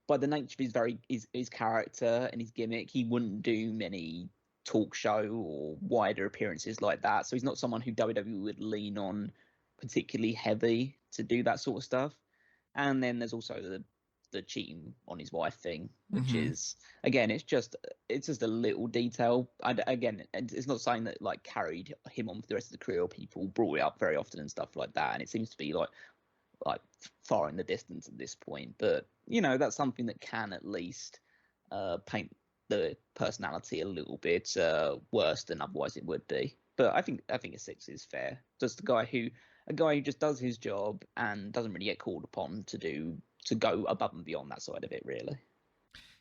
by the nature of his character and his gimmick, he wouldn't do many talk show or wider appearances like that. So he's not someone who WWE would lean on particularly heavy to do that sort of stuff. And then there's also the cheating on his wife thing, which is, again, it's just a little detail. Again, it's not saying that like carried him on for the rest of the career or people brought it up very often and stuff like that. And it seems to be like far in the distance at this point, but you know, that's something that can at least paint the personality a little bit worse than otherwise it would be. But I think a 6 is fair. Just a guy who just does his job and doesn't really get called upon to go above and beyond that side of it, really.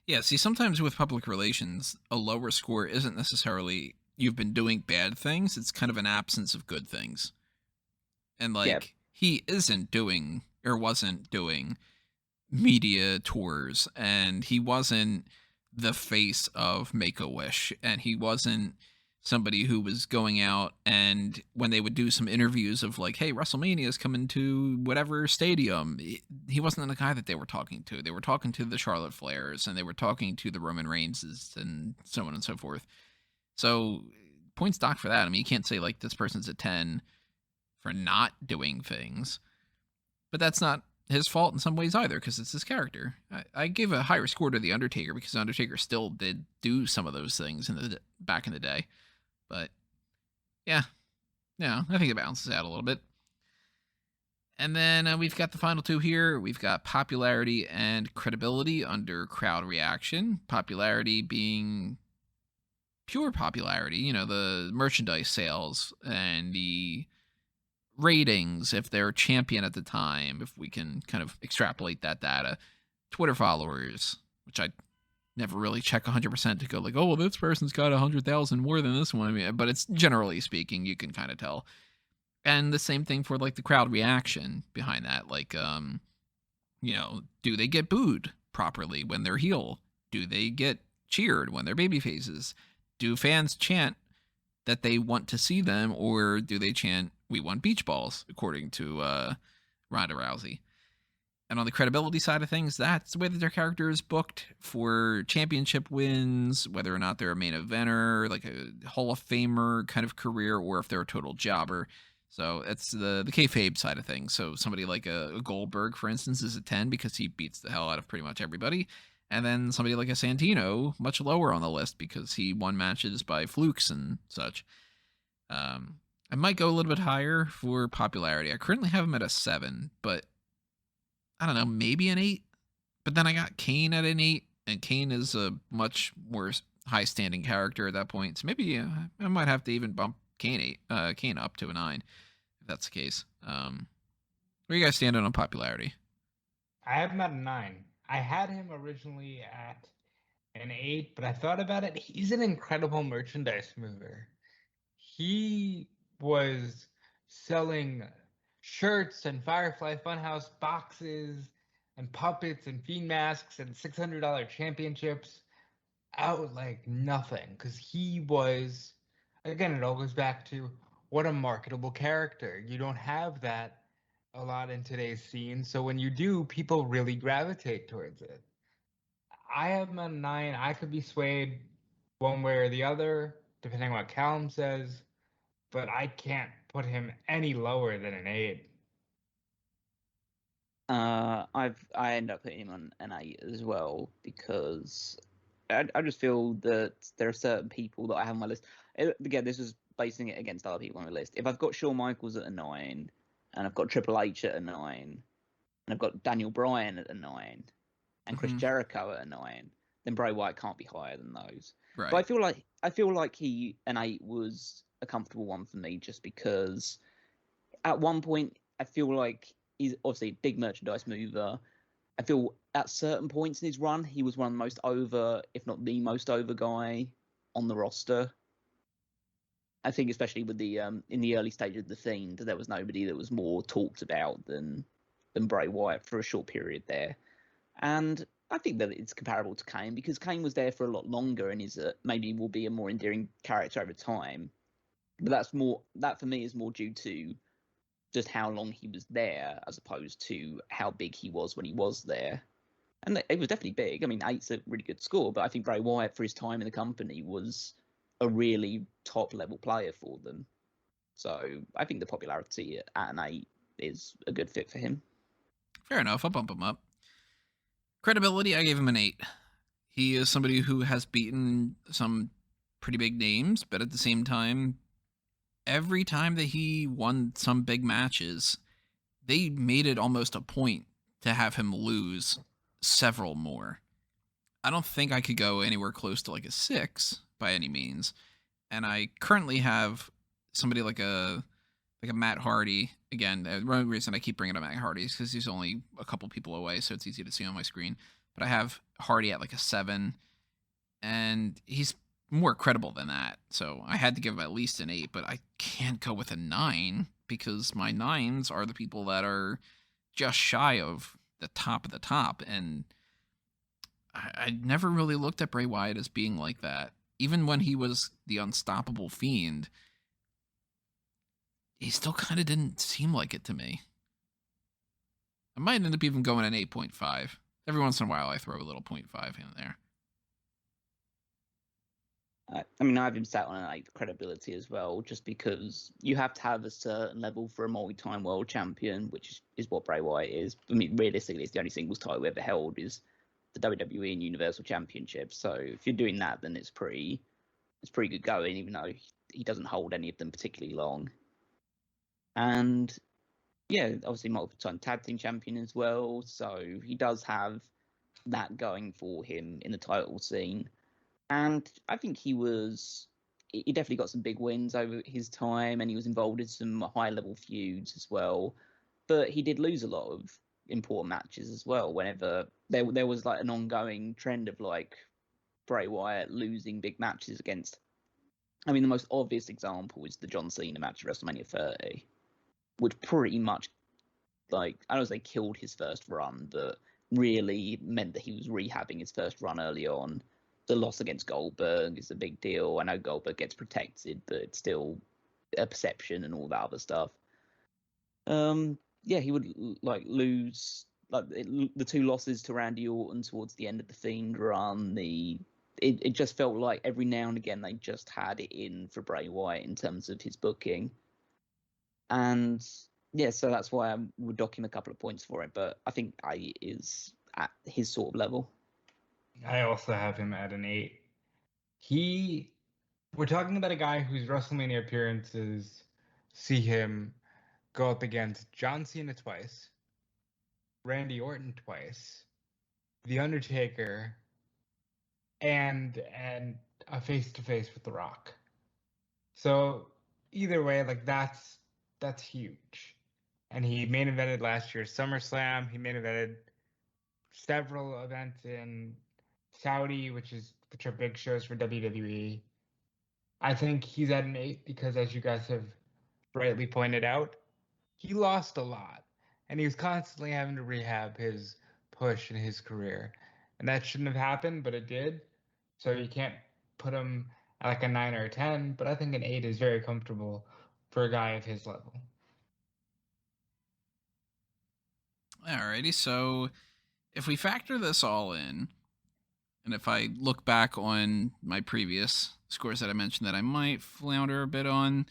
Yeah, see, sometimes with public relations, a lower score isn't necessarily you've been doing bad things, it's kind of an absence of good things. And like he isn't doing or wasn't doing media tours, and he wasn't the face of Make-A-Wish, and he wasn't somebody who was going out and when they would do some interviews of like, hey, WrestleMania is coming to whatever stadium, he wasn't the guy that they were talking to. They were talking to the Charlotte Flairs, and they were talking to the Roman Reigns and so on and so forth. So points docked for that. I mean, you can't say like this person's a 10 for not doing things, but that's not his fault in some ways either, because it's his character. I gave a higher score to The Undertaker because Undertaker still did do some of those things back in the day. But yeah, I think it balances out a little bit. And then we've got the final 2 here. We've got popularity and credibility under crowd reaction. Popularity being pure popularity, you know, the merchandise sales and the ratings, if they're champion at the time, if we can kind of extrapolate that data. Twitter followers, which I never really check 100% to go like, oh, well, this person's got 100,000 more than this one. I mean, but it's generally speaking, you can kind of tell. And the same thing for like the crowd reaction behind that. Like, you know, do they get booed properly when they're heel? Do they get cheered when they're baby faces? Do fans chant that they want to see them, or do they chant, "We want beach balls," according to Ronda Rousey? And on the credibility side of things, that's the way that their character is booked for championship wins, whether or not they're a main eventer, like a Hall of Famer kind of career, or if they're a total jobber. So it's the kayfabe side of things. So somebody like a Goldberg, for instance, is a 10 because he beats the hell out of pretty much everybody. And then somebody like a Santino, much lower on the list because he won matches by flukes and such. I might go a little bit higher for popularity. I currently have him at a 7, but I don't know, maybe an 8. But then I got Kane at an 8, and Kane is a much more high-standing character at that point. So maybe I might have to even bump Kane up to a 9, if that's the case. Where you guys standing on popularity? I have him at a 9. I had him originally at an 8, but I thought about it. He's an incredible merchandise mover. He was selling shirts and Firefly Funhouse boxes and puppets and fiend masks and $600 championships out like nothing, because he was, again, it all goes back to what a marketable character. You don't have that a lot in today's scene, so when you do, people really gravitate towards it. I have him at a 9. I could be swayed one way or the other, depending on what Callum says, but I can't put him any lower than an 8. I end up putting him on an 8 as well, because I just feel that there are certain people that I have on my list. Again, this is basing it against other people on my list. If I've got Shawn Michaels at a 9, and I've got Triple H at a 9, and I've got Daniel Bryan at a 9, and Chris Jericho at a 9, then Bray Wyatt can't be higher than those. Right. But I feel like an 8 was a comfortable one for me, just because at one point I feel like he's obviously a big merchandise mover. I feel at certain points in his run, he was one of the most over, if not the most over guy on the roster. I think especially with the in the early stage of the Fiend, there was nobody that was more talked about than Bray Wyatt for a short period there. And I think that it's comparable to Kane, because Kane was there for a lot longer and is maybe will be a more endearing character over time. But that for me is more due to just how long he was there, as opposed to how big he was when he was there. And it was definitely big. I mean, 8's a really good score, but I think Bray Wyatt, for his time in the company, was a really top-level player for them. So I think the popularity at an 8 is a good fit for him. Fair enough. I'll bump him up. Credibility, I gave him an 8. He is somebody who has beaten some pretty big names, but at the same time, every time that he won some big matches, they made it almost a point to have him lose several more. I don't think I could go anywhere close to like a 6 by any means. And I currently have somebody like a Matt Hardy. Again, the only reason I keep bringing up Matt Hardy is because he's only a couple people away, so it's easy to see on my screen. But I have Hardy at like a 7, and he's more credible than that. So I had to give him at least an 8, but I can't go with a 9 because my 9s are the people that are just shy of the top. And I never really looked at Bray Wyatt as being like that. Even when he was the unstoppable Fiend, he still kind of didn't seem like it to me. I might end up even going an 8.5. Every once in a while, I throw a little 0.5 in there. I mean, I've been sat on an 8 credibility as well, just because you have to have a certain level for a multi-time world champion, which is what Bray Wyatt is. I mean, realistically, it's the only singles title we ever held is the WWE and Universal Championship. So if you're doing that, then it's pretty good going, even though he doesn't hold any of them particularly long. And yeah, obviously multiple-time tag team champion as well. So he does have that going for him in the title scene. And I think he definitely got some big wins over his time, and he was involved in some high-level feuds as well. But he did lose a lot of important matches as well. Whenever there was like an ongoing trend of like Bray Wyatt losing big matches against. I mean, the most obvious example is the John Cena match at WrestleMania 30, which pretty much, like, I don't say killed his first run, but really meant that he was rehabbing his first run early on. The loss against Goldberg is a big deal. I know Goldberg gets protected, but it's still a perception and all that other stuff. Yeah, he would like lose the two losses to Randy Orton towards the end of the Fiend run. It just felt like every now and again they just had it in for Bray Wyatt in terms of his booking. And yeah, so that's why I would dock him a couple of points for it. But I think I is at his sort of level. I also have him at an 8. We're talking about a guy whose WrestleMania appearances see him go up against John Cena twice, Randy Orton twice, The Undertaker, and a face-to-face with The Rock. So either way, like that's huge. And he main evented last year's SummerSlam. He main evented several events in Saudi, which are big shows for WWE. I think he's at an 8 because, as you guys have rightly pointed out, he lost a lot, and he was constantly having to rehab his push in his career, and that shouldn't have happened, but it did. So you can't put him at like a 9 or a 10, but I think an 8 is very comfortable for a guy of his level. Alrighty, so if we factor this all in, and if I look back on my previous scores that I mentioned that I might flounder a bit on,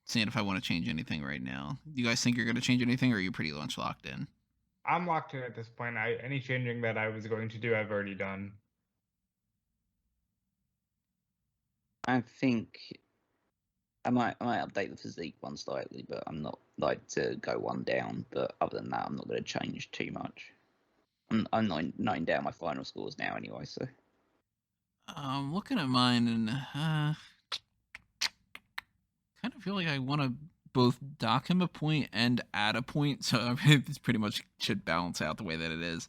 seeing if I want to change anything right now. Do you guys think you're going to change anything, or are you pretty much locked in? I'm locked in at this point. Any changing that I was going to do, I've already done. I think I might update the physique one slightly, but I'm not like to go one down. But other than that, I'm not going to change too much. I'm nine down my final scores now anyway. So Looking at mine, and kind of feel like I want to both dock him a point and add a point, so I mean, it's pretty much should balance out the way that it is.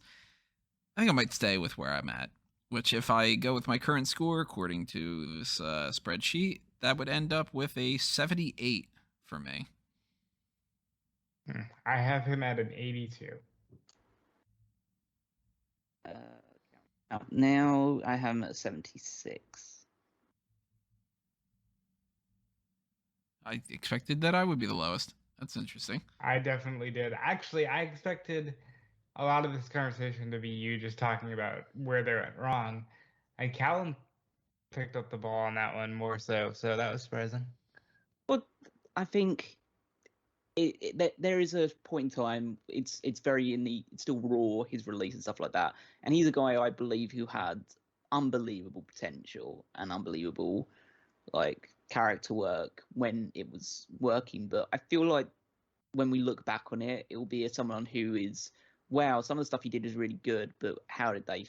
I think I might stay with where I'm at, which if I go with my current score according to this spreadsheet, that would end up with a 78 for me. I have him at an 82. Now I have him at 76. I expected that I would be the lowest. That's interesting. I definitely did. Actually, I expected a lot of this conversation to be you just talking about where they went wrong. And Callum picked up the ball on that one more so that was surprising. But I think there is a point in time. It's very it's still raw, his release and stuff like that. And he's a guy I believe who had unbelievable potential and unbelievable like character work when it was working. But I feel like when we look back on it, it will be as someone who is, wow, some of the stuff he did is really good, but how did they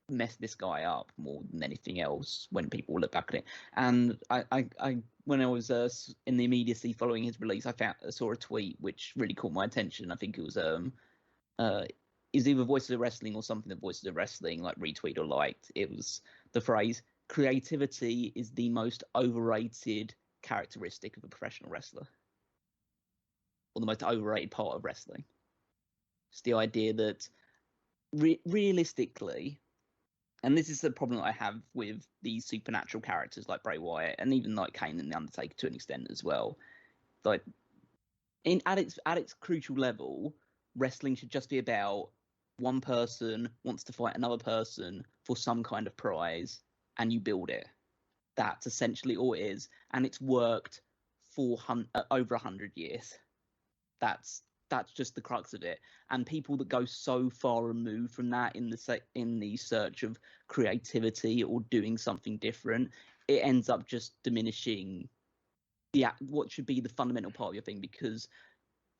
mess this guy up more than anything else when people look back at it? And I when I was in the immediacy following his release, I saw a tweet which really caught my attention. I think it was is either Voices of Wrestling or something that Voices of Wrestling like retweeted or liked. It was the phrase, "Creativity is the most overrated characteristic of a professional wrestler." Or the most overrated part of wrestling. It's the idea that realistically, and this is the problem that I have with these supernatural characters like Bray Wyatt and even like Kane and the Undertaker to an extent as well. Like at its crucial level, wrestling should just be about one person wants to fight another person for some kind of prize, and you build it. That's essentially all it is, and it's worked for over 100 years. That's just the crux of it. And people that go so far removed from that in the search of creativity or doing something different, it ends up just diminishing what should be the fundamental part of your thing. Because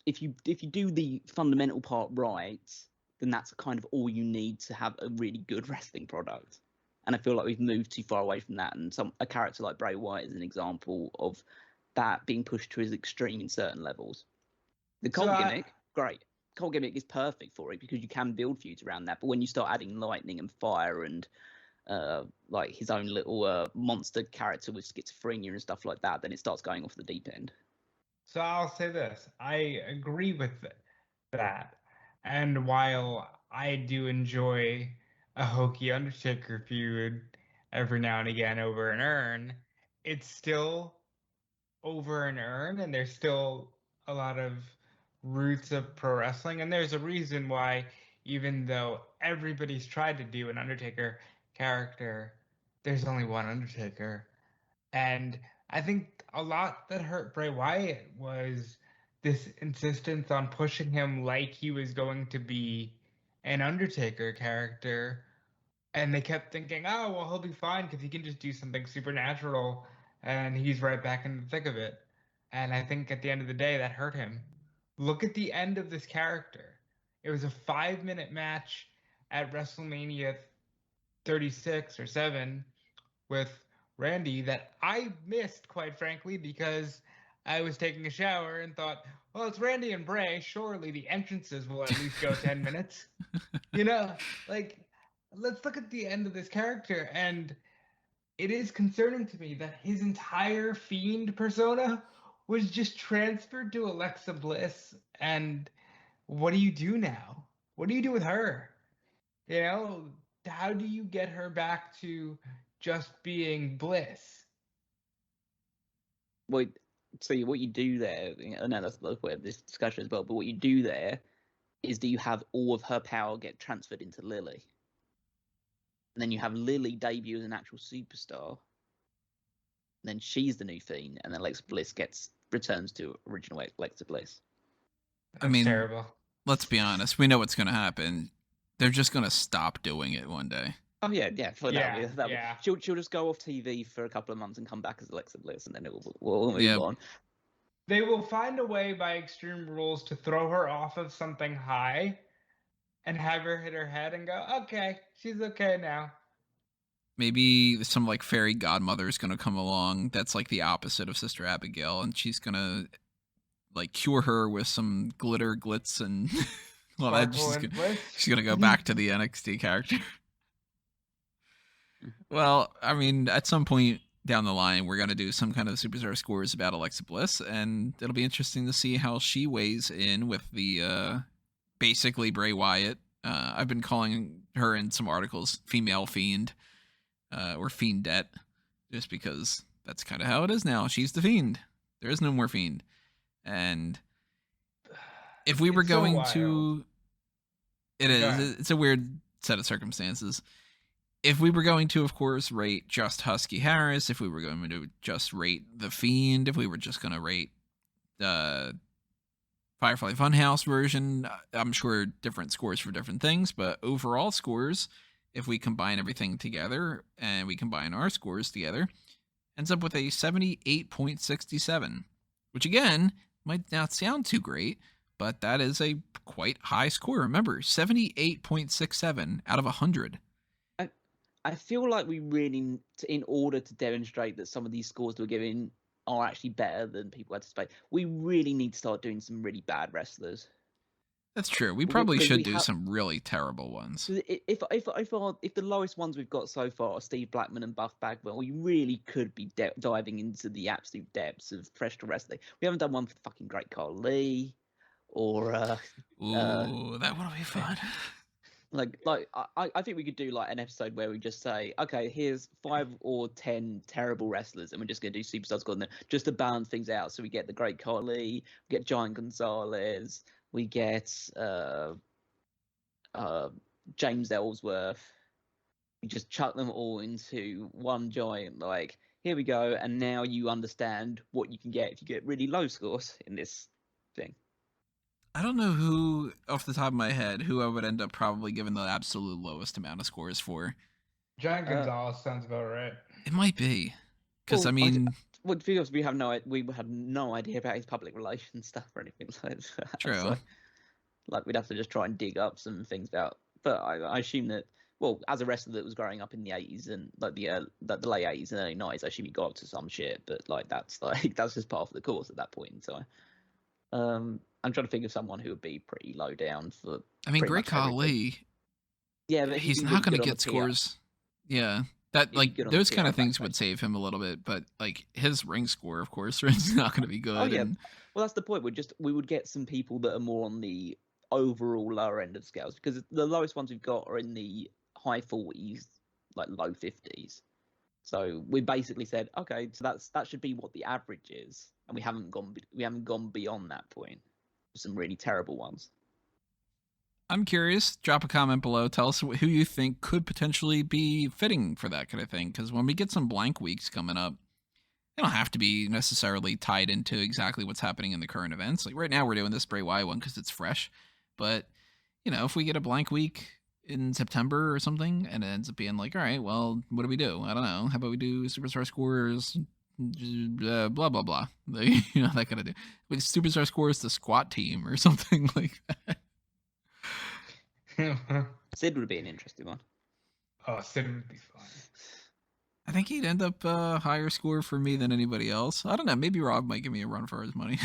if you do the fundamental part right, then that's kind of all you need to have a really good wrestling product. And I feel like we've moved too far away from that. And a character like Bray Wyatt is an example of that being pushed to his extreme in certain levels. The Colt gimmick, great. Colt gimmick is perfect for it because you can build feuds around that. But when you start adding lightning and fire and like his own little monster character with schizophrenia and stuff like that, then it starts going off the deep end. So I'll say this. I agree with that. And while I do enjoy a hokey Undertaker feud every now and again over an urn, it's still over an urn, and there's still a lot of roots of pro wrestling. And there's a reason why, even though everybody's tried to do an Undertaker character, there's only one Undertaker. And I think a lot that hurt Bray Wyatt was this insistence on pushing him like he was going to be an Undertaker character. And they kept thinking, oh, well, he'll be fine because he can just do something supernatural and he's right back in the thick of it. And I think at the end of the day, that hurt him. Look at the end of this character. It was a 5-minute match at WrestleMania 36 or 7 with Randy that I missed, quite frankly, because I was taking a shower and thought, well, it's Randy and Bray. Surely the entrances will at least go 10 minutes. You know, like, let's look at the end of this character. And it is concerning to me that his entire Fiend persona was just transferred to Alexa Bliss. And what do you do now? What do you do with her? You know, how do you get her back to just being Bliss? Well, so what you do there, I know that's where this discussion as well, but what you do there is do you have all of her power get transferred into Lily? And then you have Lily debut as an actual superstar. And then she's the new Fiend, and then Alexa Bliss returns to original Alexa Bliss. That's I mean, terrible. Let's be honest. We know what's going to happen. They're just going to stop doing it one day. Oh yeah. Yeah. She'll just go off TV for a couple of months and come back as Alexa Bliss, and then we'll move on. They will find a way by Extreme Rules to throw her off of something high and have her hit her head and go, okay, she's okay now. Maybe some like fairy godmother is going to come along that's like the opposite of Sister Abigail, and she's going to like cure her with some glitter, glitz, and well, she's going to go back to the NXT character. Well, I mean, at some point down the line, we're going to do some kind of Superstar scores about Alexa Bliss, and it'll be interesting to see how she weighs in with the basically Bray Wyatt. I've been calling her in some articles female Fiend or Fiendette, just because that's kind of how it is now. She's the Fiend. There is no more Fiend. And if we were going to... It's a weird set of circumstances. If we were going to, of course, rate just Husky Harris, if we were going to just rate The Fiend, if we were just going to rate the Firefly Funhouse version, I'm sure different scores for different things, but overall scores, if we combine everything together and we combine our scores together, ends up with a 78.67, which again, might not sound too great, but that is a quite high score. Remember, 78.67 out of 100. I feel like we really, in order to demonstrate that some of these scores that we're giving are actually better than people anticipate, we really need to start doing some really bad wrestlers. That's true. We probably should do some really terrible ones. If the lowest ones we've got so far are Steve Blackman and Buff Bagwell, we really could be diving into the absolute depths of professional wrestling. We haven't done one for fucking Great Carl Lee, or that would be fun. I think we could do like an episode where we just say, okay, here's 5 or 10 terrible wrestlers, and we're just going to do Superstar Squad on them just to balance things out. So we get the Great Carl Lee, we get Giant Gonzalez, we get James Ellsworth. We just chuck them all into one giant, like, here we go, and now you understand what you can get if you get really low scores in this thing. I don't know who, off the top of my head, who I would end up probably giving the absolute lowest amount of scores for. Giant Gonzalez sounds about right. It might be, because I mean, because we had no idea about his public relations stuff or anything like that. True. So, like, we'd have to just try and dig up some things about. But I assume that, well, as a wrestler that was growing up in the 80s and like the late 80s and early 90s, I assume he got up to some shit. But like that's just part of the course at that point in time. I'm trying to think of someone who would be pretty low down for. I mean, Great Khali Lee. Yeah, but he's not going to get scores. Yeah, that like those kind of things would save him a little bit, but like his ring score, of course, is not going to be good. Oh yeah, well that's the point. We would get some people that are more on the overall lower end of scales, because the lowest ones we've got are in the high 40s, like low 50s. So we basically said, okay, so that should be what the average is, and we haven't gone beyond that point. Some really terrible ones. I'm curious. Drop a comment below. Tell us who you think could potentially be fitting for that kind of thing. Because when we get some blank weeks coming up, they don't have to be necessarily tied into exactly what's happening in the current events. Like right now, we're doing this Bray Wyatt one because it's fresh. But if we get a blank week in September or something, and it ends up being like, all right, well, what do we do? I don't know. How about we do Superstar Scores? Blah blah blah. That kind of do. Like Superstar Scores the squat team or something like that. Sid would be an interesting one. Oh, Sid would be fun. I think he'd end up higher score for me than anybody else. I don't know. Maybe Rob might give me a run for his money.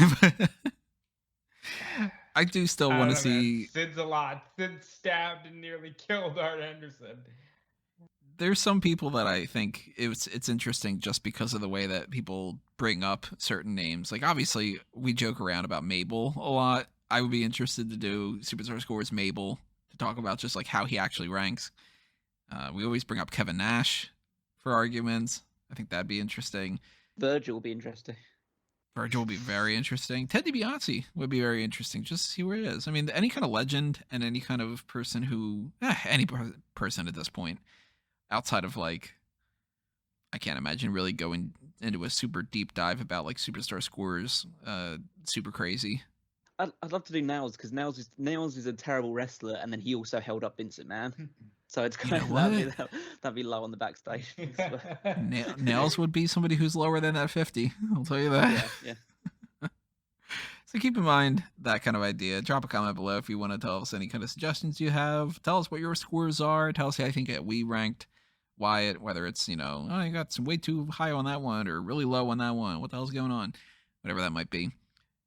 I do still want to see. Man. Sid's a lot. Sid stabbed and nearly killed Art Anderson. There's some people that I think it's interesting just because of the way that people bring up certain names. Like obviously we joke around about Mabel a lot. I would be interested to do Superstar Scores Mabel to talk about just like how he actually ranks. We always bring up Kevin Nash for arguments. I think that'd be interesting. Virgil will be interesting. Virgil will be very interesting. Ted DiBiase would be very interesting. Just to see where he is. I mean, any kind of legend and any kind of person who, any person at this point, outside of like, I can't imagine really going into a super deep dive about like Superstar Scores, super crazy. I'd love to do Nails because Nails is a terrible wrestler, and then he also held up Vince McMahon. So it's kind of that'd be low on the backstage. Nails would be somebody who's lower than that 50. I'll tell you that. Yeah. So keep in mind that kind of idea. Drop a comment below if you want to tell us any kind of suggestions you have. Tell us what your scores are. Tell us how you think we ranked Wyatt, whether it's, you got some way too high on that one or really low on that one. What the hell's going on? Whatever that might be.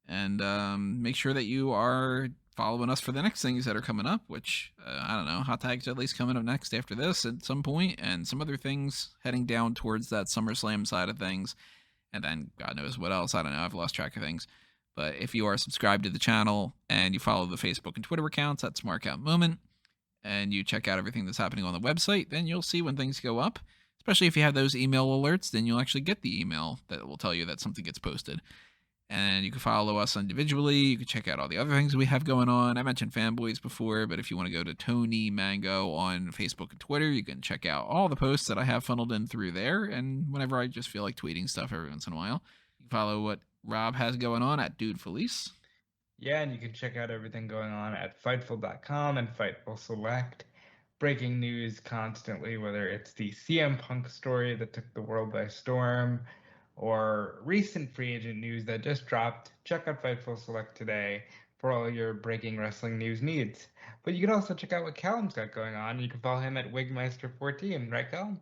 And make sure that you are following us for the next things that are coming up, which, I don't know, Hot Tag's at least coming up next after this at some point, and some other things heading down towards that SummerSlam side of things. And then God knows what else. I don't know. I've lost track of things. But if you are subscribed to the channel and you follow the Facebook and Twitter accounts at Smark Out Moment, and you check out everything that's happening on the website, then you'll see when things go up. Especially if you have those email alerts, then you'll actually get the email that will tell you that something gets posted. And you can follow us individually. You can check out all the other things we have going on. I mentioned Fanboys before, but if you want to go to Tony Mango on Facebook and Twitter, you can check out all the posts that I have funneled in through there. And whenever I just feel like tweeting stuff every once in a while, you can follow what Rob has going on at Dude Felice. Yeah, and you can check out everything going on at Fightful.com and Fightful Select. Breaking news constantly, whether it's the CM Punk story that took the world by storm, or recent free agent news that just dropped. Check out Fightful Select today for all your breaking wrestling news needs. But you can also check out what Callum's got going on. You can follow him at Wigmeister14, right, Callum?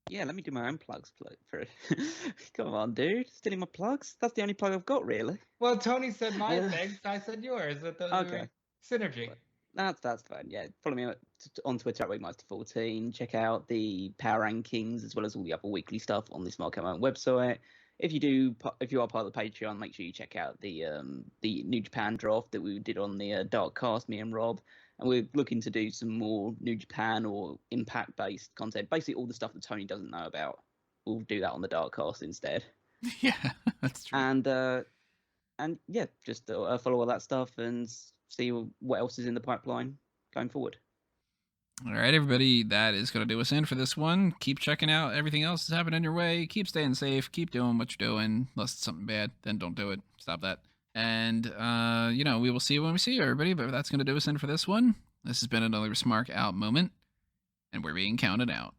Yeah, let me do my own plugs. Come on, dude. Stealing my plugs? That's the only plug I've got, really. Well, Tony said my thing, I said yours. Okay. Synergy. That's fine. Yeah, follow me on Twitter at Wigmeister14. Check out the power rankings as well as all the other weekly stuff on the Smark Out website. If you are part of the Patreon, make sure you check out the New Japan draft that we did on the Dark Cast, me and Rob. And we're looking to do some more New Japan or Impact-based content. Basically, all the stuff that Tony doesn't know about. We'll do that on the Dark Cast instead. Yeah, that's true. And yeah, just follow all that stuff and see what else is in the pipeline going forward. All right, everybody, that is going to do us in for this one. Keep checking out everything else that's happening your way. Keep staying safe. Keep doing what you're doing. Unless it's something bad, then don't do it. Stop that. And, we will see you when we see you, everybody. But that's going to do us in for this one. This has been another Smark Out moment. And we're being counted out.